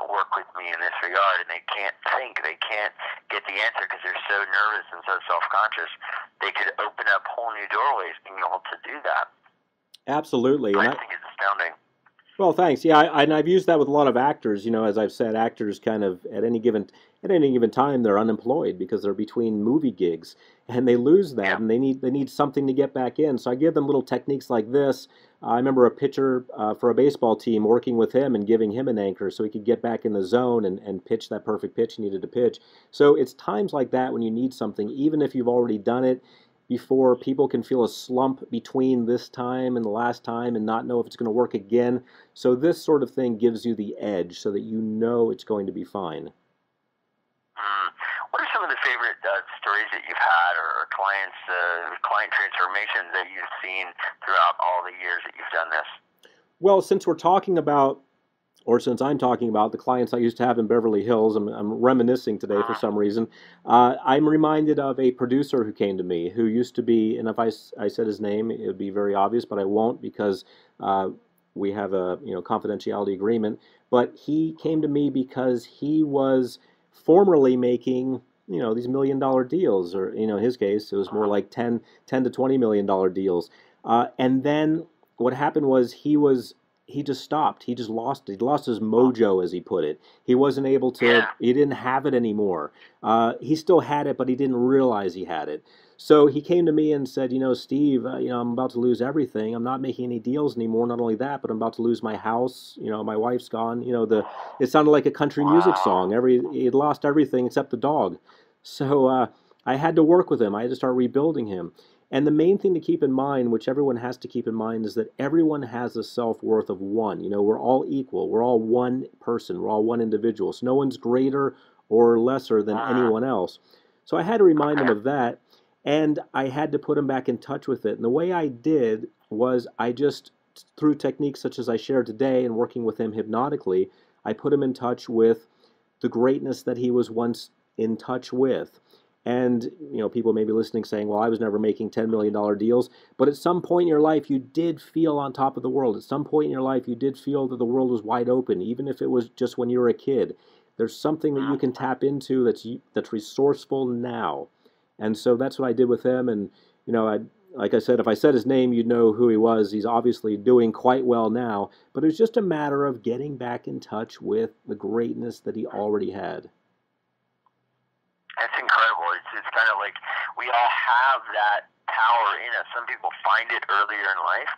work with me in this regard? And they can't think. They can't get the answer because they're so nervous and so self-conscious. They could open up whole new doorways being able to do that. Absolutely. I think it's astounding. Well, thanks. Yeah, and I've used that with a lot of actors. As I've said, actors kind of at any given time they're unemployed because they're between movie gigs, and they lose that, Yeah. and they need something to get back in. So I give them little techniques like this. I remember a pitcher for a baseball team working with him and giving him an anchor so he could get back in the zone and pitch that perfect pitch he needed to pitch. So it's times like that when you need something, even if you've already done it before. People can feel a slump between this time and the last time and not know if it's going to work again. So this sort of thing gives you the edge so that you know it's going to be fine. What are some of the favorite stories that you've had, or client transformations that you've seen throughout all the years that you've done this? Well, since I'm talking about the clients I used to have in Beverly Hills, I'm reminiscing today for some reason. I'm reminded of a producer who came to me who used to be, and if I said his name, it would be very obvious, but I won't because we have a confidentiality agreement. But he came to me because he was formerly making these $1 million deals, or in his case, it was more like 10 to $20 million deals. And then what happened was he just stopped. He just lost it. He lost his mojo, as he put it. He wasn't able to, Yeah. he didn't have it anymore. He still had it, but he didn't realize he had it. So he came to me and said, Steve, I'm about to lose everything. I'm not making any deals anymore. Not only that, but I'm about to lose my house. My wife's gone. It sounded like a country music song. He'd lost everything except the dog. So I had to work with him. I had to start rebuilding him. And the main thing to keep in mind, which everyone has to keep in mind, is that everyone has a self-worth of one. We're all equal. We're all one person. We're all one individual. So no one's greater or lesser than anyone else. So I had to remind him of that, and I had to put him back in touch with it. And the way I did was I just, through techniques such as I shared today and working with him hypnotically, I put him in touch with the greatness that he was once in touch with. And, people may be listening saying, well, I was never making $10 million deals. But at some point in your life, you did feel on top of the world. At some point in your life, you did feel that the world was wide open, even if it was just when you were a kid. There's something that you can tap into that's resourceful now. And so that's what I did with him. And, like I said, if I said his name, you'd know who he was. He's obviously doing quite well now, but it was just a matter of getting back in touch with the greatness that he already had. That's incredible. It's kind of like we all have that power in us. Some people find it earlier in life.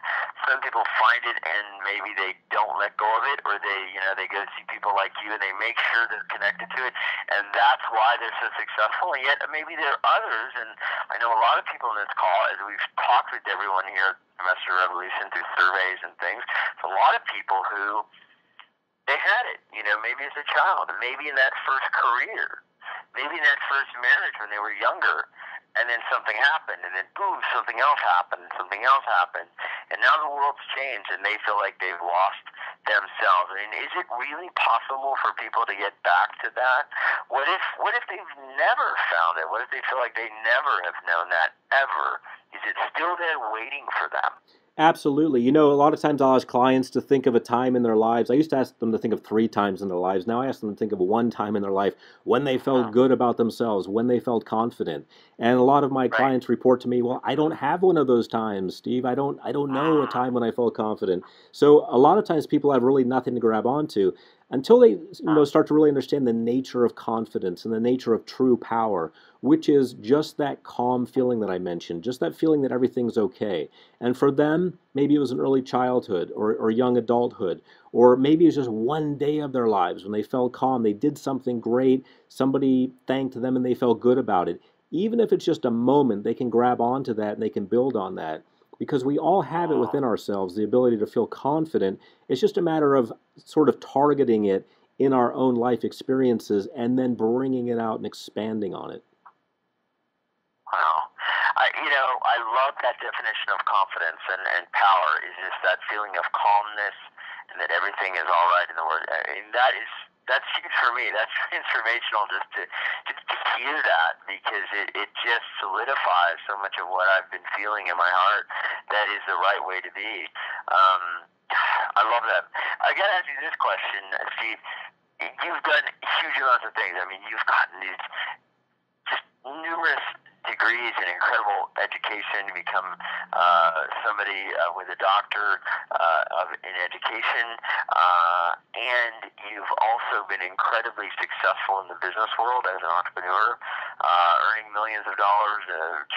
Some people find it and maybe they don't let go of it, or they go see people like you and they make sure they're connected to it, and that's why they're so successful. And yet maybe there are others, and I know a lot of people in this call, as we've talked with everyone here at Master Revolution through surveys and things, it's a lot of people who they had it, maybe as a child, and maybe in that first career, maybe in that first marriage when they were younger, and then something happened, and then boom, something else happened, and something else happened, and now the world's changed, and they feel like they've lost themselves. I mean, is it really possible for people to get back to that? What if they've never found it? What if they feel like they never have known that ever? Is it still there waiting for them? Absolutely. A lot of times I'll ask clients to think of a time in their lives. I used to ask them to think of 3 times in their lives. Now I ask them to think of one time in their life when they felt good about themselves, when they felt confident. And a lot of my clients report to me, well, I don't have one of those times, Steve. I don't know a time when I felt confident. So a lot of times people have really nothing to grab onto until they start to really understand the nature of confidence and the nature of true power, which is just that calm feeling that I mentioned, just that feeling that everything's okay. And for them, maybe it was an early childhood or young adulthood, or maybe it was just one day of their lives when they felt calm, they did something great, somebody thanked them and they felt good about it. Even if it's just a moment, they can grab onto that and they can build on that. Because we all have it within ourselves, the ability to feel confident. It's just a matter of sort of targeting it in our own life experiences and then bringing it out and expanding on it. Wow. I love that definition of confidence and power, is just that feeling of calmness and that everything is all right in the world. I mean, that's huge for me. That's transformational just to hear that, because it just solidifies so much of what I've been feeling in my heart. That is the right way to be. I love that. I got to ask you this question, Steve. You've done huge amounts of things. I mean, you've gotten these just numerous degrees and incredible education to become somebody with a doctor in education, and you've also been incredibly successful in the business world as an entrepreneur, earning millions of dollars,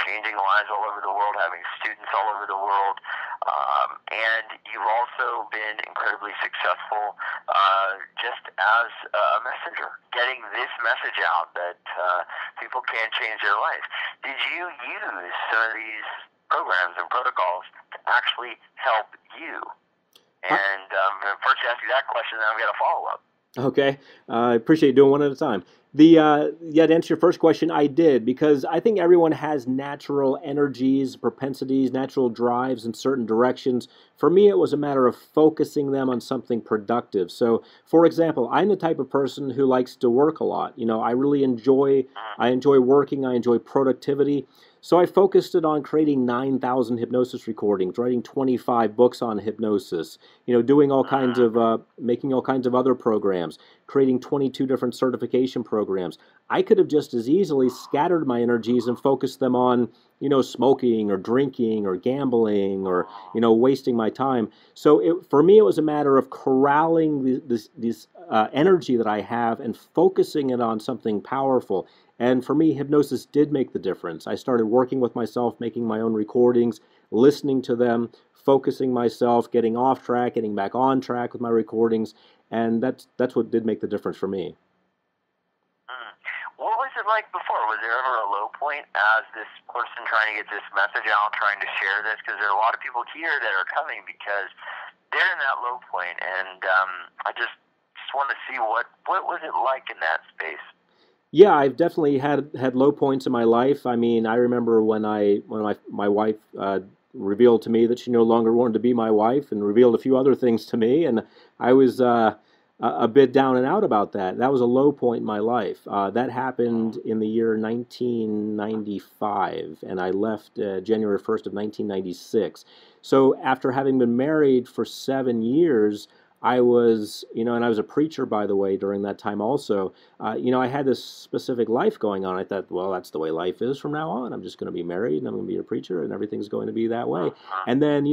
changing lives all over the world, having students all over the world, and you've also been incredibly successful just as a messenger, getting this message out that people can change their life. Did you use some of these programs and protocols to actually help you? And first you ask you that question, then I've got a follow-up. Okay, I appreciate doing one at a time. To answer your first question, I did, because I think everyone has natural energies, propensities, natural drives in certain directions. For me, it was a matter of focusing them on something productive. So, for example, I'm the type of person who likes to work a lot. I really enjoy working, I enjoy productivity. So I focused it on creating 9,000 hypnosis recordings, writing 25 books on hypnosis, doing all kinds of, making all kinds of other programs, creating 22 different certification programs. I could have just as easily scattered my energies and focused them on, smoking or drinking or gambling or, wasting my time. So for me, it was a matter of corralling this energy that I have and focusing it on something powerful. And for me, hypnosis did make the difference. I started working with myself, making my own recordings, listening to them, focusing myself, getting off track, getting back on track with my recordings, and that's what did make the difference for me. What was it like before? Was there ever a low point as this person trying to get this message out, trying to share this? Because there are a lot of people here that are coming because they're in that low point, and I just want to see what was it like in that space. Yeah, I've definitely had low points in my life. I mean, I remember when my wife revealed to me that she no longer wanted to be my wife, and revealed a few other things to me, and I was a bit down and out about that. That was a low point in my life. That happened in the year 1995, and I left January 1st of 1996. So after having been married for 7 years, I was, and I was a preacher, by the way, during that time also. I had this specific life going on. I thought, well, that's the way life is from now on. I'm just going to be married and I'm going to be a preacher and everything's going to be that way. And then,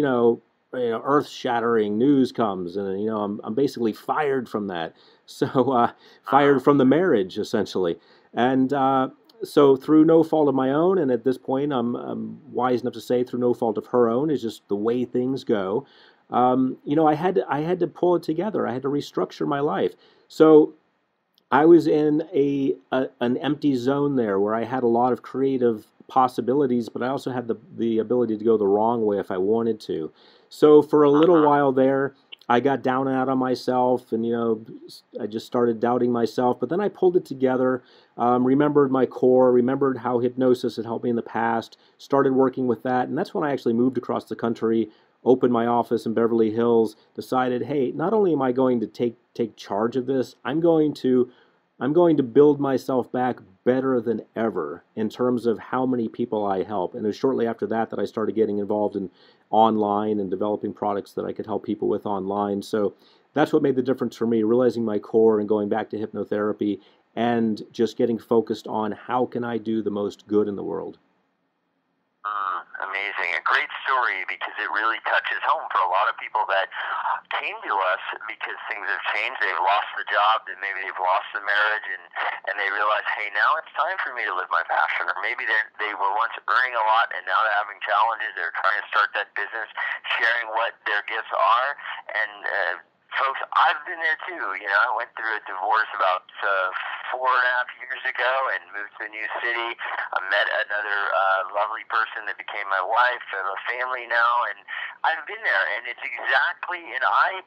earth-shattering news comes, and I'm basically fired from that. So fired from the marriage, essentially. And so through no fault of my own, and at this point I'm wise enough to say through no fault of her own, is just the way things go. I had to pull it together. I had to restructure my life. So I was in an empty zone there where I had a lot of creative possibilities, but I also had the ability to go the wrong way if I wanted to. So for a little while there, I got down and out on myself, and I just started doubting myself. But then I pulled it together, remembered my core, remembered how hypnosis had helped me in the past, started working with that, and that's when I actually moved across the country, opened my office in Beverly Hills, decided, hey, not only am I going to take charge of this, I'm going to build myself back better than ever in terms of how many people I help. And it was shortly after that that I started getting involved in online and developing products that I could help people with online. So that's what made the difference for me, realizing my core and going back to hypnotherapy and just getting focused on how can I do the most good in the world. Amazing. A great story, because it really touches home for a lot of people that came to us because things have changed. They've lost the job, and maybe they've lost the marriage, and they realize, hey, now it's time for me to live my passion. Or maybe they were once earning a lot, and now they're having challenges. They're trying to start that business, sharing what their gifts are. And folks, I've been there too. I went through a divorce about 4.5 years ago and moved to a new city. I met another lovely person that became my wife. I have a family now, and I've been there. And it's exactly, and I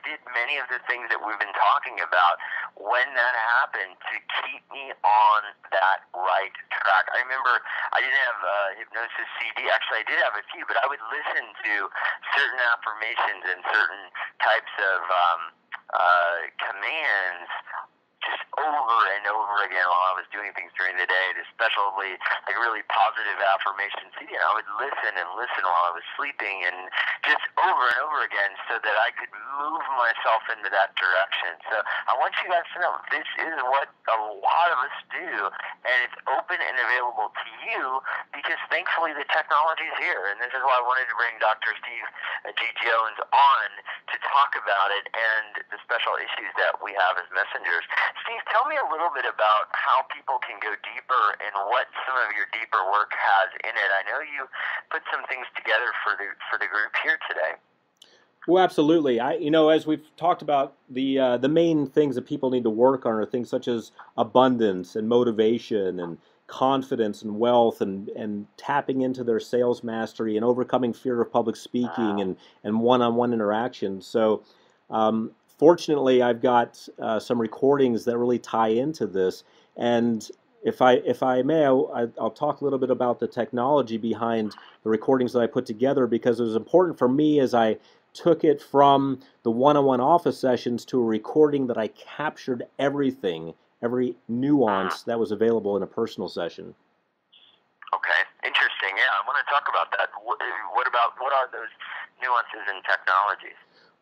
did many of the things that we've been talking about when that happened to keep me on that right track. I remember I didn't have a hypnosis CD. Actually, I did have a few, but I would listen to certain affirmations and certain types of commands just over and over again while I was doing things during the day, especially like really positive affirmation CD. And I would listen and listen while I was sleeping, and just over and over again, so that I could move myself into that direction. So I want you guys to know this is what a lot of us do, and it's open and available to you because thankfully the technology is here. And this is why I wanted to bring Dr. Steve G. Jones on to talk about it and the special issues that we have as messengers. Steve, tell me a little bit about how people can go deeper and what some of your deeper work has in it. I know you put some things together for the group here today. Well, absolutely. As we've talked about, the main things that people need to work on are things such as abundance and motivation and confidence and wealth and tapping into their sales mastery and overcoming fear of public speaking and one-on-one interaction. So, fortunately, I've got some recordings that really tie into this. And if I may, I'll talk a little bit about the technology behind the recordings that I put together, because it was important for me as I took it from the one-on-one office sessions to a recording that I captured everything, every nuance that was available in a personal session. Okay, interesting. Yeah, I want to talk about that. What are those nuances and technologies?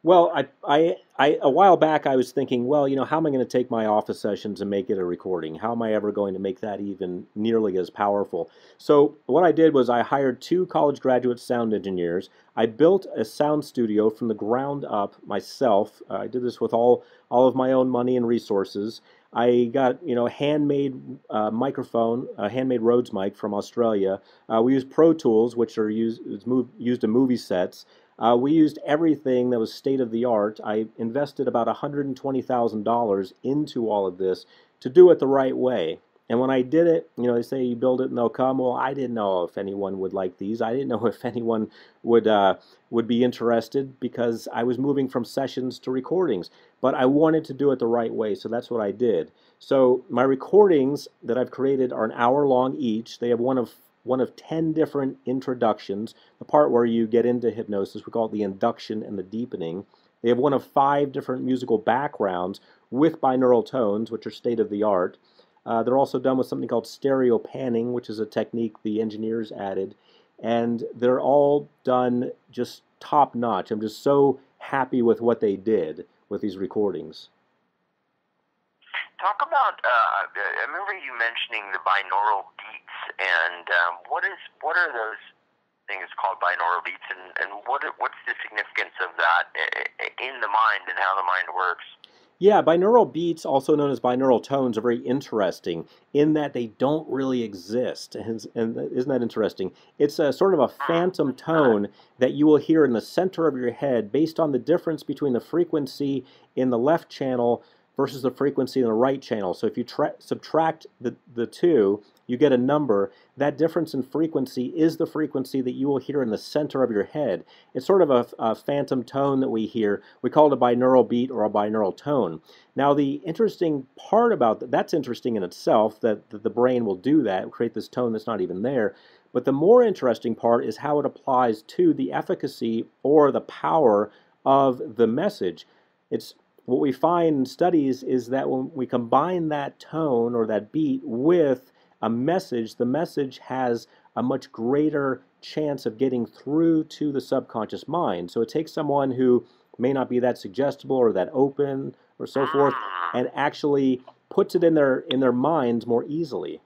Well, I a while back I was thinking, well, how am I going to take my office sessions and make it a recording? How am I ever going to make that even nearly as powerful? So what I did was I hired 2 college graduate sound engineers. I built a sound studio from the ground up myself. I did this with all of my own money and resources. I got handmade microphone, a handmade Rhodes mic from Australia. We used Pro Tools, which are used in movie sets. We used everything that was state of the art. I invested about $120,000 into all of this to do it the right way. And when I did it, they say you build it and they'll come. Well, I didn't know if anyone would like these. I didn't know if anyone would be interested, because I was moving from sessions to recordings. But I wanted to do it the right way, so that's what I did. So my recordings that I've created are an hour long each. They have one of 10 different introductions. The part where you get into hypnosis, we call it the induction and the deepening. They have one of 5 different musical backgrounds with binaural tones, which are state of the art. They're also done with something called stereo panning, which is a technique the engineers added. And they're all done just top notch. I'm just so happy with what they did with these recordings. Talk about. I remember you mentioning the binaural beats, and what are those things called binaural beats, and what's the significance of that in the mind and how the mind works? Yeah, binaural beats, also known as binaural tones, are very interesting in that they don't really exist. And isn't that interesting? It's a sort of a phantom tone that you will hear in the center of your head based on the difference between the frequency in the left channel versus the frequency in the right channel. So if you subtract the two, you get a number. That difference in frequency is the frequency that you will hear in the center of your head. It's sort of a phantom tone that we hear. We call it a binaural beat or a binaural tone. Now, the interesting part about that's interesting in itself, that the brain will do that, create this tone that's not even there. But the more interesting part is how it applies to the efficacy or the power of the message. It's what we find in studies is that when we combine that tone or that beat with a message, the message has a much greater chance of getting through to the subconscious mind. So it takes someone who may not be that suggestible or that open or so forth, and actually puts it in their minds more easily.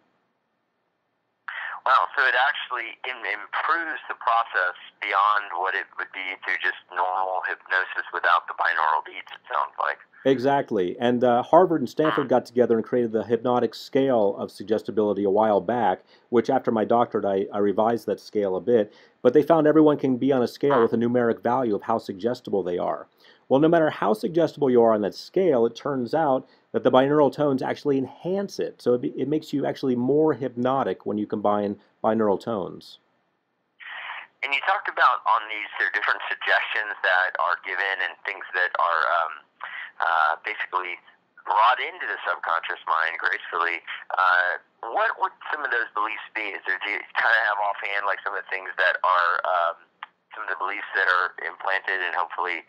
Wow, so it actually improves the process beyond what it would be through just normal hypnosis without the binaural beats, it sounds like. Exactly. And Harvard and Stanford got together and created the hypnotic scale of suggestibility a while back, which after my doctorate, I revised that scale a bit. But they found everyone can be on a scale with a numeric value of how suggestible they are. Well, no matter how suggestible you are on that scale, it turns out that the binaural tones actually enhance it. So it makes you actually more hypnotic when you combine binaural tones. And you talked about on these, there are different suggestions that are given and things that are basically brought into the subconscious mind gracefully. What would some of those beliefs be? Do you kind of have offhand like some of the things that are some of the beliefs that are implanted and hopefully,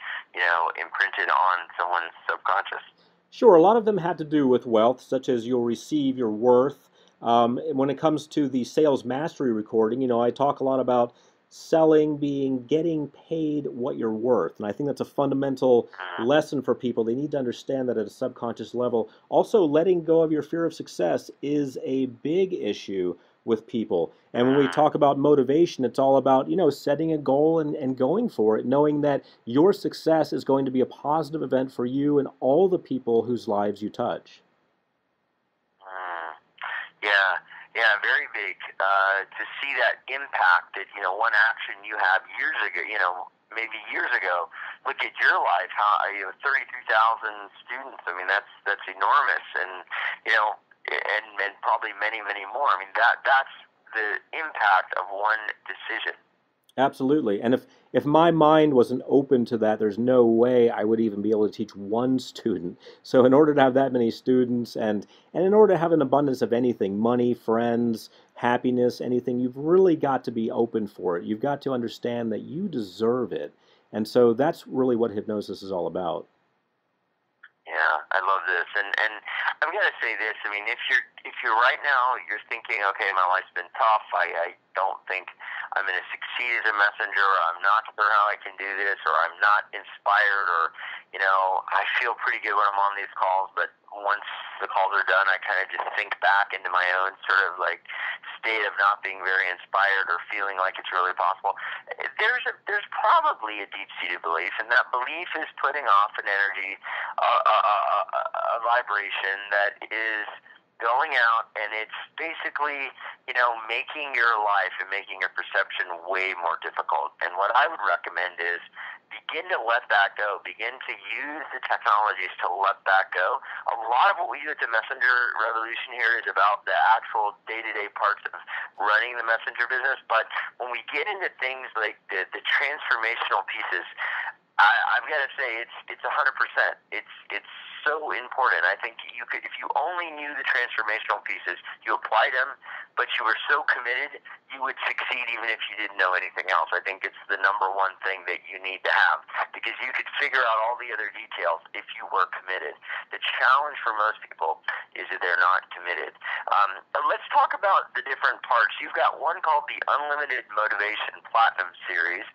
imprinted on someone's subconscious? Sure, a lot of them have to do with wealth, such as you'll receive your worth. When it comes to the sales mastery recording, I talk a lot about selling being getting paid what you're worth. And I think that's a fundamental lesson for people. They need to understand that at a subconscious level. Also, letting go of your fear of success is a big issue with people. And when we talk about motivation, it's all about, setting a goal and going for it, knowing that your success is going to be a positive event for you and all the people whose lives you touch. Yeah, very big. To see that impact that, one action you had years ago, maybe years ago, look at your life, how 33,000 students. I mean, that's enormous, and and probably many, many more. I mean, that's the impact of one decision. Absolutely. And if my mind wasn't open to that, there's no way I would even be able to teach one student. So in order to have that many students and in order to have an abundance of anything, money, friends, happiness, anything, you've really got to be open for it. You've got to understand that you deserve it. And so that's really what hypnosis is all about. Yeah, I love this, and I'm gonna say this. I mean, if you're right now, you're thinking, okay, my life's been tough. I don't think I'm gonna succeed as a messenger. Or I'm not sure how I can do this, or I'm not inspired, or I feel pretty good when I'm on these calls, but once the calls are done, I kind of just sink back into my own sort of like state of not being very inspired or feeling like it's really possible. There's probably a deep-seated belief, and that belief is putting off an energy, a vibration that is going out, and it's basically, making your life and making your perception way more difficult. And what I would recommend is begin to let that go. Begin to use the technologies to let that go. A lot of what we do at the Messenger Revolution here is about the actual day-to-day parts of running the messenger business. But when we get into things like the transformational pieces, I've got to say it's 100%. It's so important. I think you could, if you only knew the transformational pieces, you applied them, but you were so committed, you would succeed even if you didn't know anything else. I think it's the number one thing that you need to have, because you could figure out all the other details if you were committed. The challenge for most people is that they're not committed. Let's talk about the different parts. You've got one called the Unlimited Motivation Platinum Series.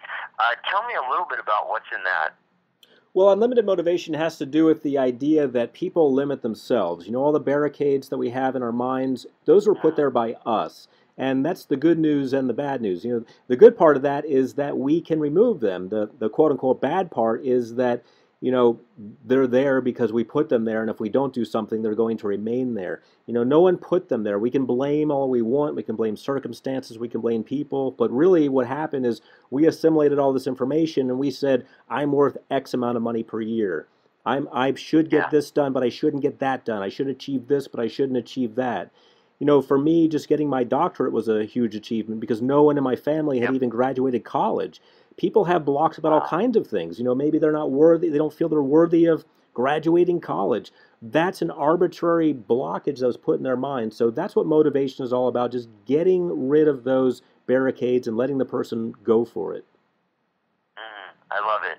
Tell me a little bit about what's in that. Well, unlimited motivation has to do with the idea that people limit themselves. You know, all the barricades that we have in our minds, those were put Mm, there by us. And that's the good news and the bad news. You know, the good part of that is that we can remove them. The quote unquote bad part is that, you know, they're there because we put them there, and if we don't do something, they're going to remain there. You know, no one put them there. We can blame all we want, we can blame circumstances, we can blame people, but really what happened is we assimilated all this information and we said, I'm worth X amount of money per year. I should get yeah. this done, but I shouldn't get that done. I should achieve this, but I shouldn't achieve that. You know, for me, just getting my doctorate was a huge achievement because no one in my family had Yep. even graduated college. People have blocks about all Wow. kinds of things. You know, maybe they're not worthy, they don't feel they're worthy of graduating college. That's an arbitrary blockage that was put in their mind. So that's what motivation is all about, just getting rid of those barricades and letting the person go for it. I love it.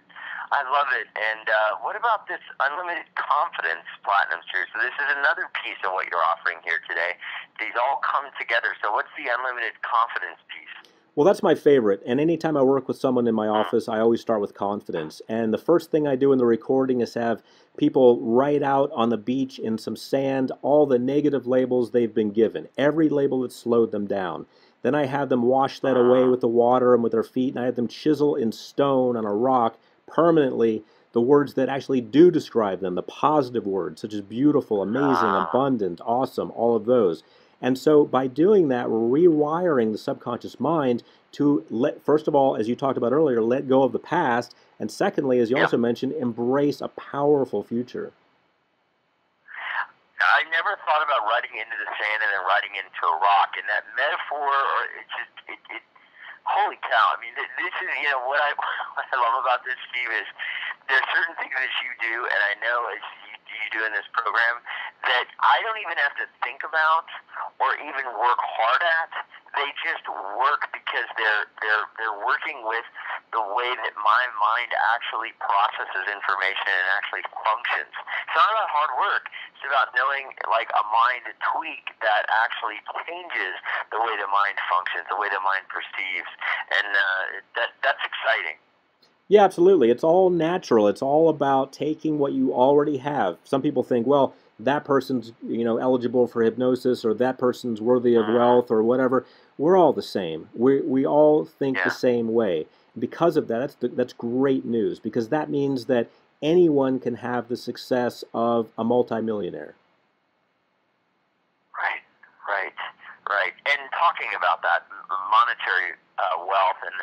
I love it. And what about this Unlimited Confidence Platinum Series? So this is another piece of what you're offering here today. These all come together. So what's the Unlimited Confidence piece? Well, that's my favorite. And anytime I work with someone in my Mm, office, I always start with confidence. And the first thing I do in the recording is have people write out on the beach in some sand all the negative labels they've been given, every label that slowed them down. Then I have them wash that away mm, with the water and with their feet, and I have them chisel in stone on a rock permanently the words that actually do describe them, the positive words, such as beautiful, amazing, ah, abundant, awesome, all of those. And so by doing that, we're rewiring the subconscious mind to let, first of all, as you talked about earlier, let go of the past. And secondly, as you yep. also mentioned, embrace a powerful future. I never thought about writing into the sand and then writing into a rock. And that metaphor, or it holy cow! I mean, this is what I what I love about this, Steve, is there's certain things that you do, and I know as you do in this program that I don't even have to think about or even work hard at. They just work because they're working with the way that my mind actually processes information and actually functions. It's not about hard work. It's about knowing like a mind tweak that actually changes the way the mind functions, the way the mind perceives, and that's exciting. Yeah, absolutely. It's all natural. It's all about taking what you already have. Some people think, well, that person's, eligible for hypnosis or that person's worthy of Mm, wealth or whatever. We're all the same. We all think the yeah, same way. Because of that, that's great news because that means that anyone can have the success of a multimillionaire. right, right, right. And talking about that monetary wealth and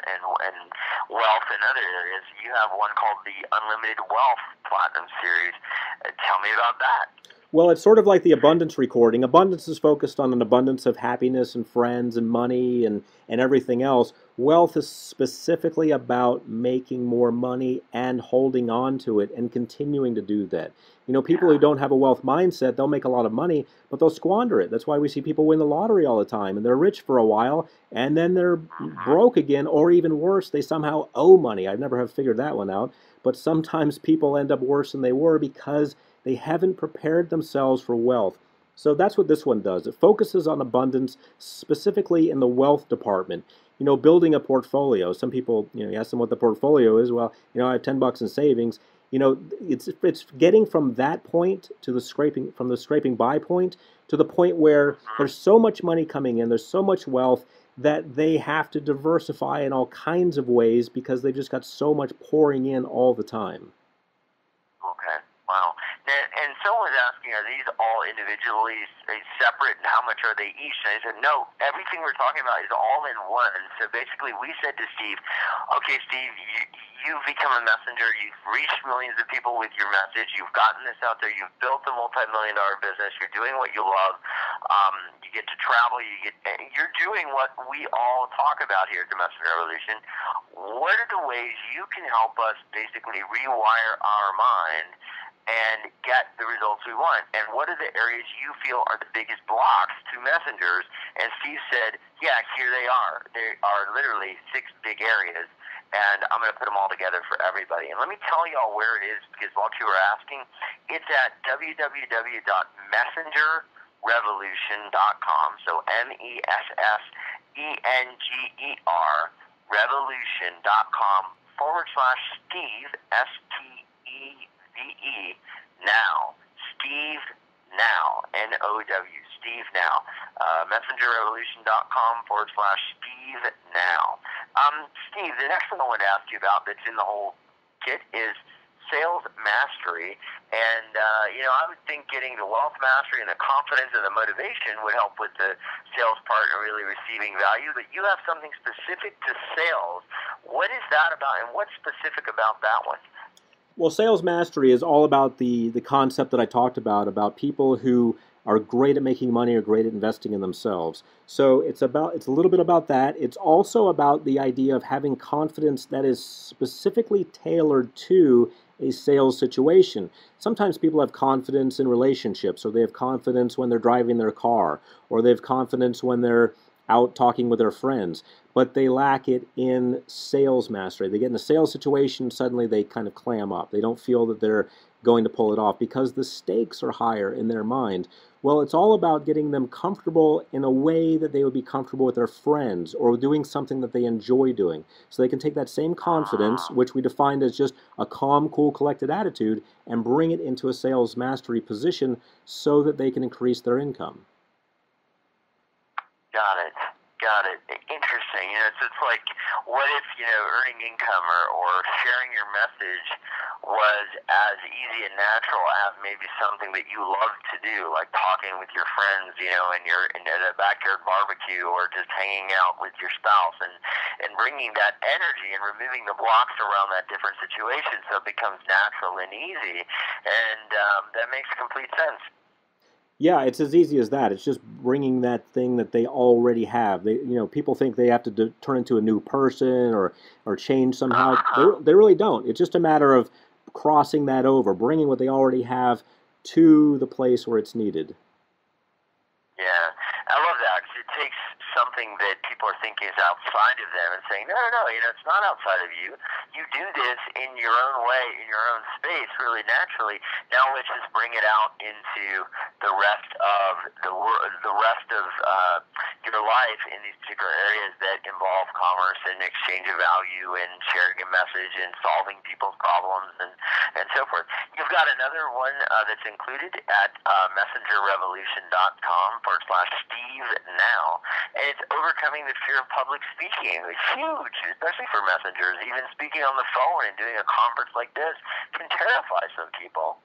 wealth in other areas, you have one called the Unlimited Wealth Platinum Series. Tell me about that. Well, it's sort of like the abundance recording. Abundance is focused on an abundance of happiness and friends and money and everything else. Wealth is specifically about making more money and holding on to it and continuing to do that. You know, people who Yeah. don't have a wealth mindset, they'll make a lot of money, but they'll squander it. That's why we see people win the lottery all the time and they're rich for a while and then they're Mm-hmm. broke again, or even worse, they somehow owe money. I never have figured that one out. But sometimes people end up worse than they were because they haven't prepared themselves for wealth. So that's what this one does. It focuses on abundance, specifically in the wealth department. You know, building a portfolio. Some people, you ask them what the portfolio is. Well, I have $10 in savings. You know, it's getting from that point to the scraping from the scraping by point to the point where Mm-hmm. there's so much money coming in, there's so much wealth that they have to diversify in all kinds of ways because they've just got so much pouring in all the time. Okay. Wow. And someone was asking, are these all individually separate, and how much are they each? And I said, no, everything we're talking about is all in one. So basically, we said to Steve, okay, Steve, you've become a messenger. You've reached millions of people with your message. You've gotten this out there. You've built a multi-million-dollar business. You're doing what you love. You get to travel. You're doing what we all talk about here at the Messenger Revolution. What are the ways you can help us basically rewire our mind and get the results we want? And what are the areas you feel are the biggest blocks to messengers? And Steve said, yeah, here they are. There are literally 6 big areas, and I'm going to put them all together for everybody. And let me tell y'all where it is, because while you were asking, it's at www.messengerrevolution.com. So MESSENGER revolution.com /Steve, STEVE. S-T-E now, Steve now, N-O-W, Steve now, messengerrevolution.com/Steve now. Steve, the next one I wanted to ask you about that's in the whole kit is sales mastery. And, I would think getting the wealth mastery and the confidence and the motivation would help with the sales part and really receiving value. But you have something specific to sales. What is that about, and what's specific about that one? Well, sales mastery is all about the concept that I talked about people who are great at making money or great at investing in themselves. So it's a little bit about that. It's also about the idea of having confidence that is specifically tailored to a sales situation. Sometimes people have confidence in relationships, or they have confidence when they're driving their car, or they have confidence when they're out talking with their friends, but they lack it in sales mastery. They get in a sales situation, suddenly they kind of clam up. They don't feel that they're going to pull it off because the stakes are higher in their mind. Well, it's all about getting them comfortable in a way that they would be comfortable with their friends, or doing something that they enjoy doing. So they can take that same confidence, which we defined as just a calm, cool, collected attitude, and bring it into a sales mastery position so that they can increase their income. Got it. Interesting. It's like, what if, earning income or sharing your message was as easy and natural as maybe something that you love to do, like talking with your friends, in a backyard barbecue, or just hanging out with your spouse, and bringing that energy and removing the blocks around that different situation so it becomes natural and easy. And that makes complete sense. Yeah, it's as easy as that. It's just bringing that thing that they already have. People think they have to turn into a new person or change somehow. They really don't. It's just a matter of crossing that over, bringing what they already have to the place where it's needed. Yeah, I love that, because it takes something that people are thinking is outside of them and saying, no, it's not outside of you. You do this in your own way, in your own space, really naturally. Now let's just bring it out into the rest of your life in these particular areas that involve commerce and exchange of value and sharing a message and solving people's problems and so forth. You've got another one that's included at messengerrevolution.com/Steve now. And it's overcoming the fear of public speaking. It's huge, especially for messengers. Even speaking on the phone and doing a conference like this can terrify some people.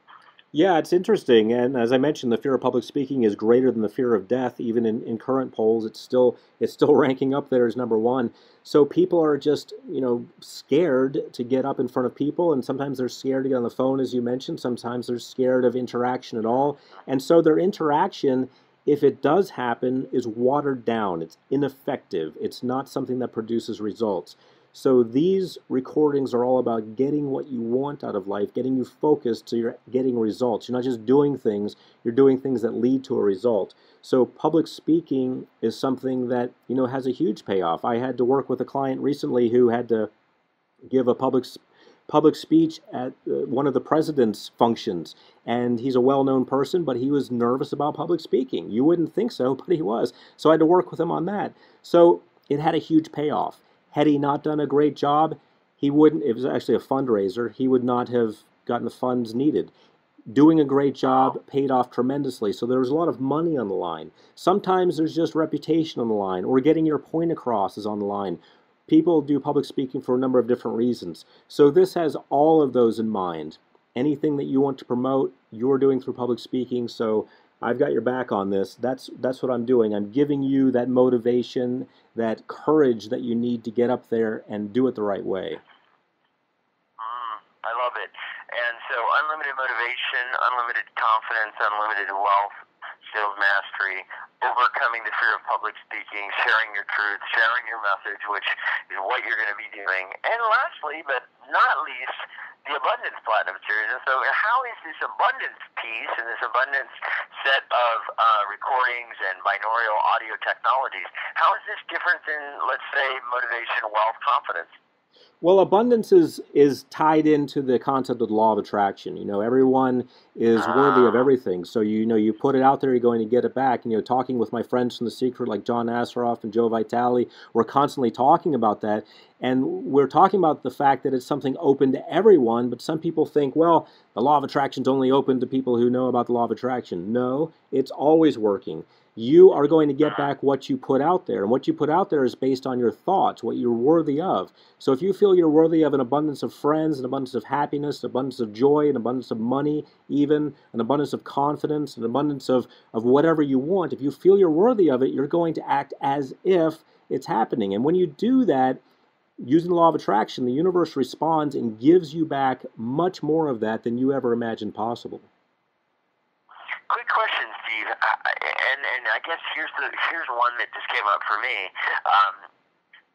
Yeah, it's interesting. And as I mentioned, the fear of public speaking is greater than the fear of death. Even in current polls, it's still ranking up there as number one. So people are just, scared to get up in front of people. And sometimes they're scared to get on the phone, as you mentioned. Sometimes they're scared of interaction at all. And so their interaction, if it does happen, is watered down. It's ineffective. It's not something that produces results. So these recordings are all about getting what you want out of life, getting you focused so you're getting results. You're not just doing things, you're doing things that lead to a result. So public speaking is something that, has a huge payoff. I had to work with a client recently who had to give a public speech at one of the president's functions, and he's a well-known person, but he was nervous about public speaking. You wouldn't think so, but he was. So I had to work with him on that. So it had a huge payoff. Had he not done a great job, it was actually a fundraiser, he would not have gotten the funds needed. Doing a great job paid off tremendously, so there was a lot of money on the line. Sometimes there's just reputation on the line, or getting your point across is on the line. People do public speaking for a number of different reasons. So this has all of those in mind. Anything that you want to promote, you're doing through public speaking, so I've got your back on this. That's what I'm doing. I'm giving you that motivation, that courage that you need to get up there and do it the right way. I love it. And so unlimited motivation, unlimited confidence, unlimited wealth, sales mastery, overcoming the fear of public speaking, sharing your truth, sharing your message, which is what you're going to be doing. And lastly, but not least, the Abundance Platinum Series. And so how is this abundance piece and this abundance set of recordings and binaural audio technologies, how is this different than, let's say, motivation, wealth, confidence? Well, abundance is tied into the concept of the law of attraction. Everyone is worthy of Ah, everything. So you put it out there, you're going to get it back. Talking with my friends from The Secret, like John Assaraf and Joe Vitale, we're constantly talking about that, and we're talking about the fact that it's something open to everyone. But some people think, well, the law of attraction is only open to people who know about the law of attraction. No, it's always working. You are going to get back what you put out there, and what you put out there is based on your thoughts, what you're worthy of. So if you feel you're worthy of an abundance of friends, an abundance of happiness, an abundance of joy, an abundance of money, even an abundance of confidence, an abundance of whatever you want, if you feel you're worthy of it, you're going to act as if it's happening. And when you do that, using the law of attraction, the universe responds and gives you back much more of that than you ever imagined possible. quick question, Steve. And I guess here's one that just came up for me.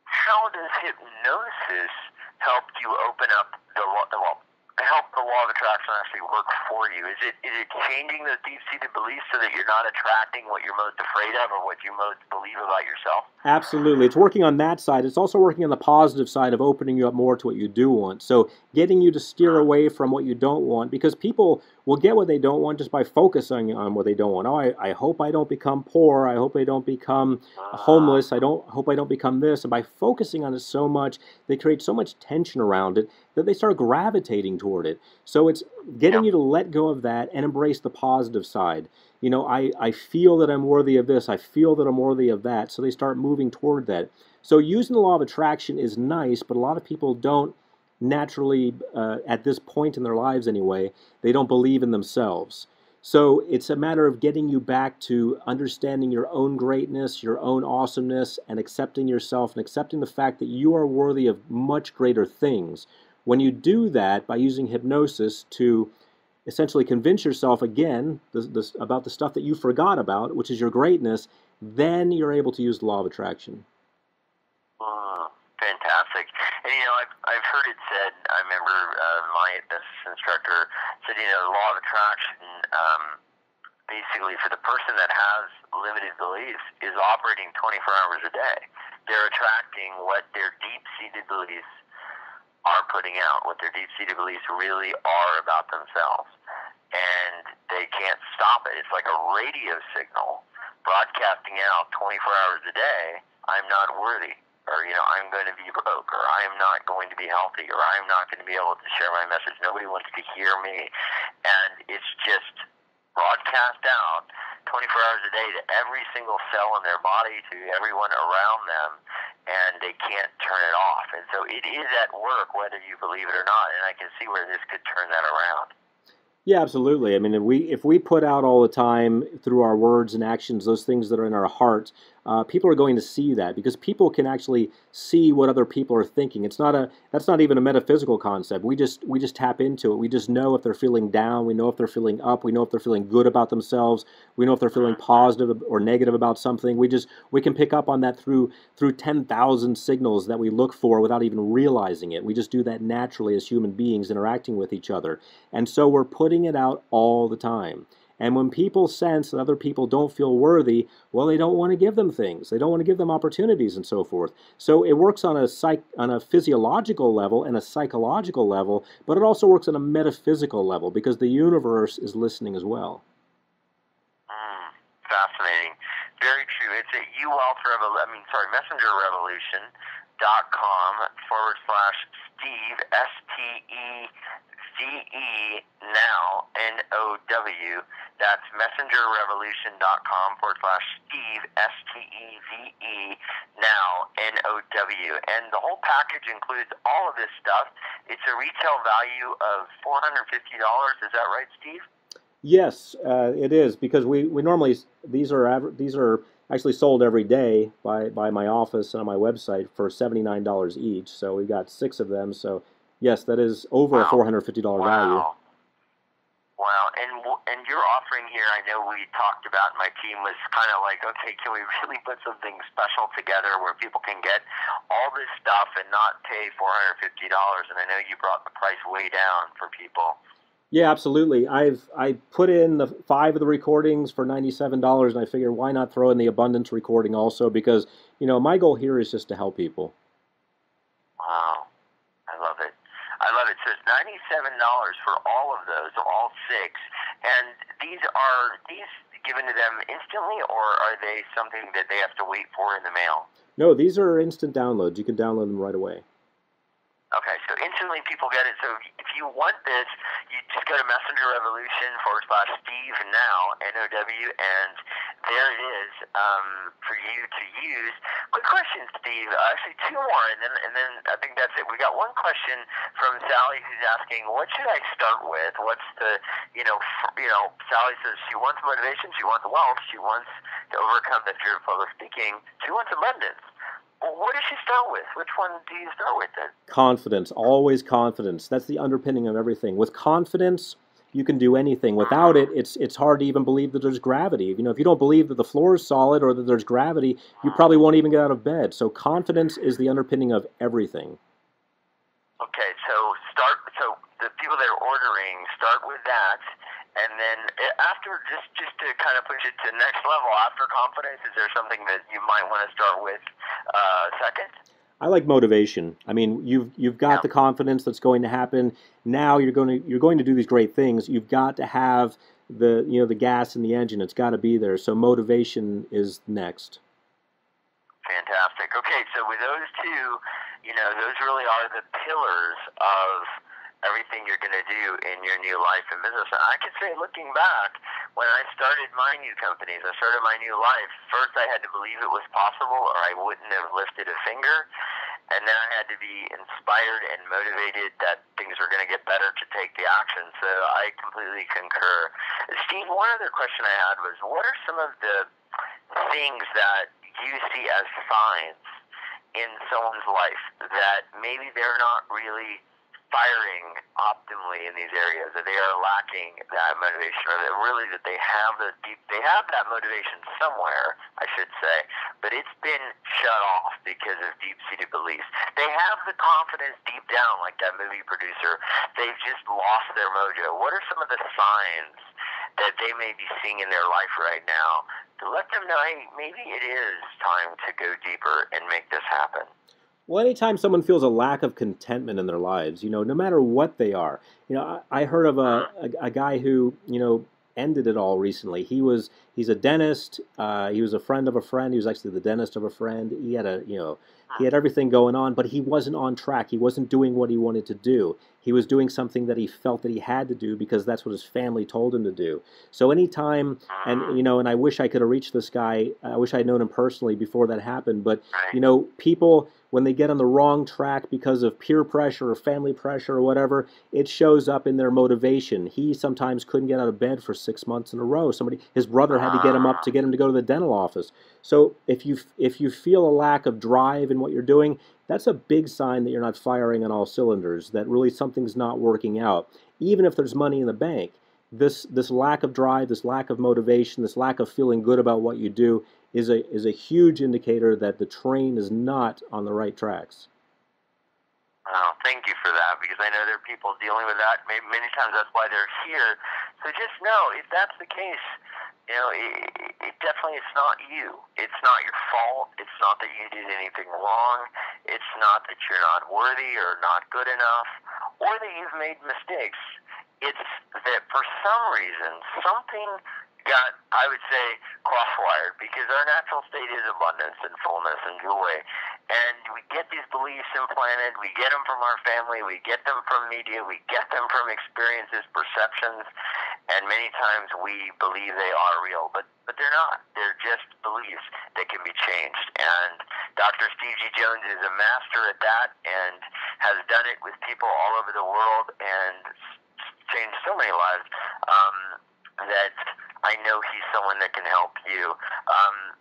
How does hypnosis help you open up help the law of attraction actually work for you? Is it changing those deep-seated beliefs so that you're not attracting what you're most afraid of or what you most believe about yourself? Absolutely. It's working on that side. It's also working on the positive side of opening you up more to what you do want. So getting you to steer away from what you don't want, because people will get what they don't want just by focusing on what they don't want. Oh, I hope I don't become poor. I hope I don't become homeless. Hope I don't become this. And by focusing on it so much, they create so much tension around it that they start gravitating toward it. So it's getting you to let go of that and embrace the positive side. I feel that I'm worthy of this. I feel that I'm worthy of that. So they start moving toward that. So using the law of attraction is nice, but a lot of people don't naturally, at this point in their lives anyway, they don't believe in themselves. So it's a matter of getting you back to understanding your own greatness, your own awesomeness, and accepting yourself and accepting the fact that you are worthy of much greater things. When you do that by using hypnosis to essentially convince yourself again about the stuff that you forgot about, which is your greatness, then you're able to use the law of attraction. Fantastic. And I've heard it said. I remember my hypnosis instructor said, the law of attraction, basically for the person that has limited beliefs, is operating 24 hours a day. They're attracting what their deep-seated beliefs are putting out, what their deep-seated beliefs really are about themselves. And they can't stop it. It's like a radio signal broadcasting out 24 hours a day, I'm not worthy, or, I'm going to be broke, or I am not going to be healthy, or I am not going to be able to share my message. Nobody wants to hear me. And it's just broadcast out 24 hours a day to every single cell in their body, to everyone around them, and they can't turn it off. And so it is at work, whether you believe it or not, and I can see where this could turn that around. Yeah, absolutely. I mean, if we put out all the time through our words and actions those things that are in our heart, people are going to see that, because people can actually see what other people are thinking. That's not even a metaphysical concept. We just tap into it. We just know if they're feeling down. We know if they're feeling up. We know if they're feeling good about themselves. We know if they're feeling positive or negative about something. We can pick up on that through 10,000 signals that we look for without even realizing it. We just do that naturally as human beings interacting with each other. And so we're putting it out all the time. And when people sense that other people don't feel worthy, well, they don't want to give them things. They don't want to give them opportunities and so forth. So it works on a physiological level and a psychological level, but it also works on a metaphysical level, because the universe is listening as well. Fascinating. Very true. It's at messengerrevolution.com/Steve, STEVE now, NOW. That's messengerrevolution.com/Steve, STEVE now, NOW. And the whole package includes all of this stuff. It's a retail value of $450. Is that right, Steve? Yes, it is, because we normally, these are actually sold every day by my office and on my website for $79 each. So we got 6 of them. So yes, that is over a $450 value. Wow. And your offering here, I know we talked about, my team was kind of like, okay, can we really put something special together where people can get all this stuff and not pay $450? And I know you brought the price way down for people. Yeah, absolutely. I put in the 5 of the recordings for $97, and I figured why not throw in the abundance recording also, because my goal here is just to help people. Wow. I love it. So it's $97 for all of those, all 6. And these given to them instantly, or are they something that they have to wait for in the mail? No, these are instant downloads. You can download them right away. Okay, so instantly people get it. So if you want this, you just go to Messenger Revolution /Steve now, NOW, and there it is for you to use. Quick question, Steve. Actually, 2 more, and then I think that's it. We got one question from Sally who's asking, what should I start with? What's the, Sally says she wants motivation, she wants wealth, she wants to overcome the fear of public speaking, she wants abundance. Well, what does she start with? Which one do you start with then? Confidence, always confidence. That's the underpinning of everything. With confidence, you can do anything. Without it, it's hard to even believe that there's gravity. If you don't believe that the floor is solid or that there's gravity, you probably won't even get out of bed. So confidence is the underpinning of everything. Okay, so the people that are ordering, start with that. And then after, just to kind of push it to the next level, after confidence, is there something that you might want to start with second? I like motivation. I mean, you've got the confidence that's going to happen. Now you're going to do these great things. You've got to have the gas in the engine. It's got to be there. So motivation is next. Fantastic. Okay, so with those two, those really are the pillars of everything you're going to do in your new life and business. And I can say, looking back, when I started my new companies, I started my new life, first I had to believe it was possible or I wouldn't have lifted a finger. And then I had to be inspired and motivated that things were going to get better to take the action. So I completely concur. Steve, one other question I had was, what are some of the things that you see as signs in someone's life that maybe they're not really firing optimally in these areas, that they are lacking that motivation, or that they have that motivation somewhere, I should say, but it's been shut off because of deep-seated beliefs. They have the confidence deep down, like that movie producer. They've just lost their mojo. What are some of the signs that they may be seeing in their life right now to let them know, hey, maybe it is time to go deeper and make this happen? Well, anytime someone feels a lack of contentment in their lives, no matter what they are, I heard of a guy who, ended it all recently. He's a dentist. He was a friend of a friend. He was actually the dentist of a friend. He had everything going on, but he wasn't on track. He wasn't doing what he wanted to do. He was doing something that he felt that he had to do because that's what his family told him to do. So anytime, and I wish I could have reached this guy. I wish I had known him personally before that happened. But people, when they get on the wrong track because of peer pressure or family pressure or whatever, it shows up in their motivation. He sometimes couldn't get out of bed for 6 months in a row. His brother had to get him up to get him to go to the dental office. So if you feel a lack of drive in what you're doing, that's a big sign that you're not firing on all cylinders, that really something's not working out. Even if there's money in the bank, this lack of drive, this lack of motivation, this lack of feeling good about what you do is a huge indicator that the train is not on the right tracks. Oh, thank you for that, because I know there are people dealing with that. Maybe many times that's why they're here. So just know, if that's the case, it definitely, it's not you. It's not your fault. It's not that you did anything wrong. It's not that you're not worthy or not good enough, or that you've made mistakes. It's that for some reason, something got, I would say, crosswired, because our natural state is abundance and fullness and joy. And we get these beliefs implanted, we get them from our family, we get them from media, we get them from experiences, perceptions, and many times we believe they are real, but they're not. They're just beliefs that can be changed. And Dr. Steve G. Jones is a master at that and has done it with people all over the world and changed so many lives that I know he's someone that can help you.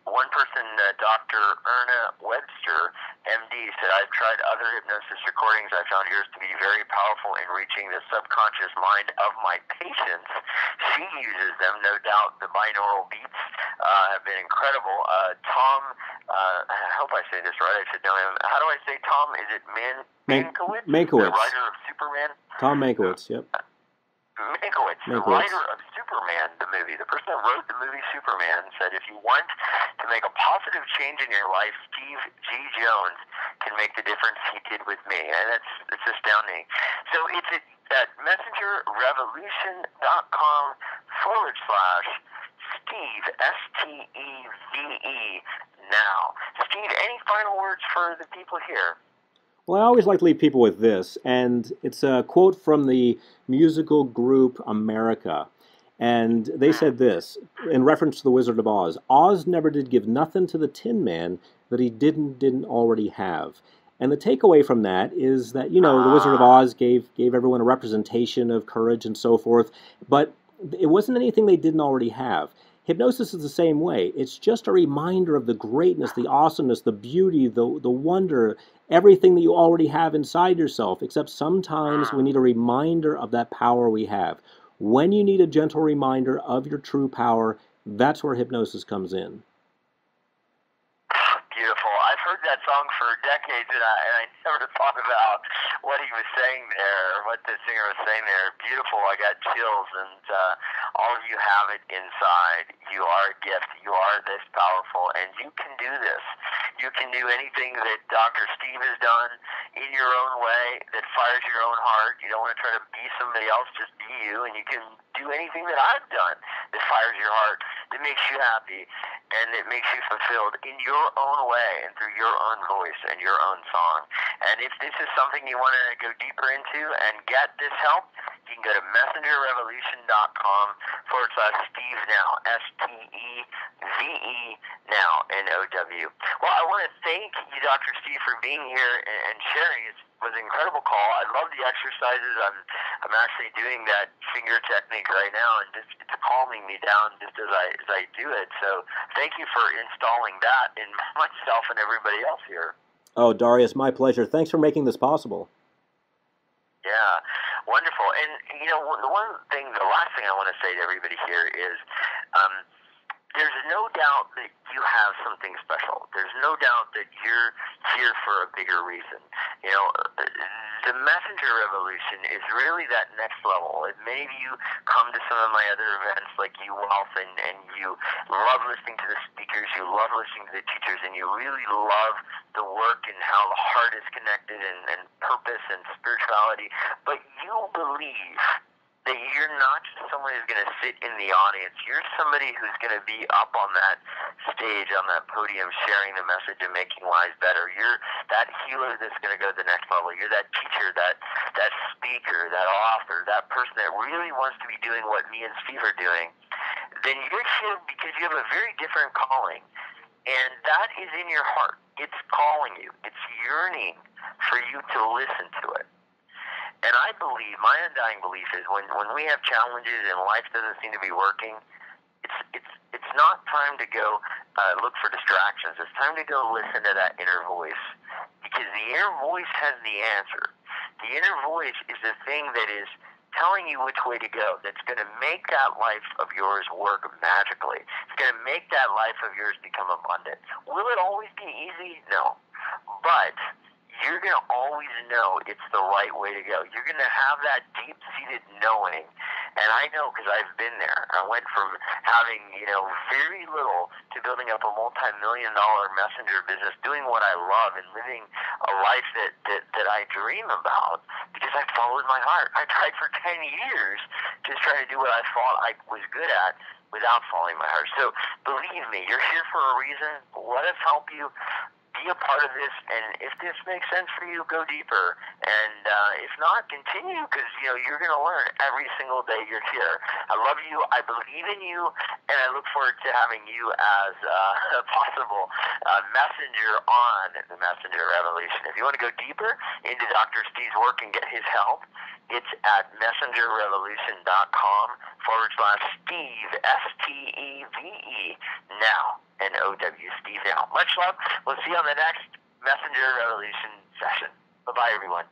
One person, Dr. Erna Webster, MD, said, I've tried other hypnosis recordings. I found yours to be very powerful in reaching the subconscious mind of my patients. She uses them, no doubt. The binaural beats have been incredible. Tom, I hope I say this right. I should know him. How do I say Tom? Is it Mankiewicz? Mankiewicz. The writer of Superman? Tom Mankiewicz, yep. Mankiewicz, the writer of Superman, the movie, the person that wrote the movie Superman, said, if you want to make a positive change in your life, Steve G. Jones can make the difference he did with me. And it's astounding. So it's at messengerrevolution.com/Steve, STEVE, now. Steve, any final words for the people here? Well, I always like to leave people with this, and it's a quote from the musical group America. And they said this, in reference to the Wizard of Oz: Oz never did give nothing to the Tin Man that he didn't already have. And the takeaway from that is that, you know, the Wizard of Oz gave everyone a representation of courage and so forth, but it wasn't anything they didn't already have. Hypnosis is the same way. It's just a reminder of the greatness, the awesomeness, the beauty, the wonder, everything that you already have inside yourself, except sometimes we need a reminder of that power we have. When you need a gentle reminder of your true power, that's where hypnosis comes in. Beautiful. I've heard that song for decades, and I never thought about what he was saying there, what the singer was saying there. Beautiful. I got chills, and all of you have it inside. You are a gift. You are this powerful, and you can do this. You can do anything that Dr. Steve has done in your own way that fires your own heart. You don't want to try to be somebody else, just be you, and you can do anything that I've done that fires your heart, that makes you happy, and that makes you fulfilled in your own way and through your own voice and your own song. And if this is something you want to go deeper into and get this help, you can go to messengerrevolution.com/Steve now, STEVE now, NOW. Well, I want to thank you, Dr. Steve, for being here and sharing. It was an incredible call. I love the exercises. I'm actually doing that finger technique right now, and it's calming me down just as I do it. So thank you for installing that in myself and everybody else here. Oh, Darius, my pleasure. Thanks for making this possible. Yeah, wonderful. And, you know, the last thing I want to say to everybody here is there's no doubt that you have something special. There's no doubt that you're here for a bigger reason. You know, the Messenger Revolution is really that next level. And many of you come to some of my other events like U-Wealth, and you love listening to the speakers, you love listening to the teachers, and you really love the work and how the heart is connected and purpose and spirituality. But you believe that you're not just someone who's going to sit in the audience. You're somebody who's going to be up on that stage, on that podium, sharing the message and making lives better. You're that healer that's going to go to the next level. You're that teacher, that speaker, that author, that person that really wants to be doing what me and Steve are doing. Then you're here because you have a very different calling. And that is in your heart. It's calling you. It's yearning for you to listen to it. And I believe, my undying belief is when we have challenges and life doesn't seem to be working, it's not time to go look for distractions. It's time to go listen to that inner voice, because the inner voice has the answer. The inner voice is the thing that is telling you which way to go, that's going to make that life of yours work magically. It's going to make that life of yours become abundant. Will it always be easy? No. But you're going to always know it's the right way to go. You're going to have that deep-seated knowing. And I know because I've been there. I went from having, very little to building up a multi-million-dollar messenger business, doing what I love and living a life that I dream about because I followed my heart. I tried for 10 years just trying to do what I thought I was good at without following my heart. So believe me, you're here for a reason. Let us help you. Be a part of this, and if this makes sense for you, go deeper. And if not, continue, because you're going to learn every single day you're here. I love you. I believe in you, and I look forward to having you as a possible messenger on the Messenger Revolution. If you want to go deeper into Dr. Steve's work and get his help, it's at messengerrevolution.com/Steve, STEVE, now, NOW, Steve now. Much love. We'll see you on the next Messenger Revolution session. Bye-bye, everyone.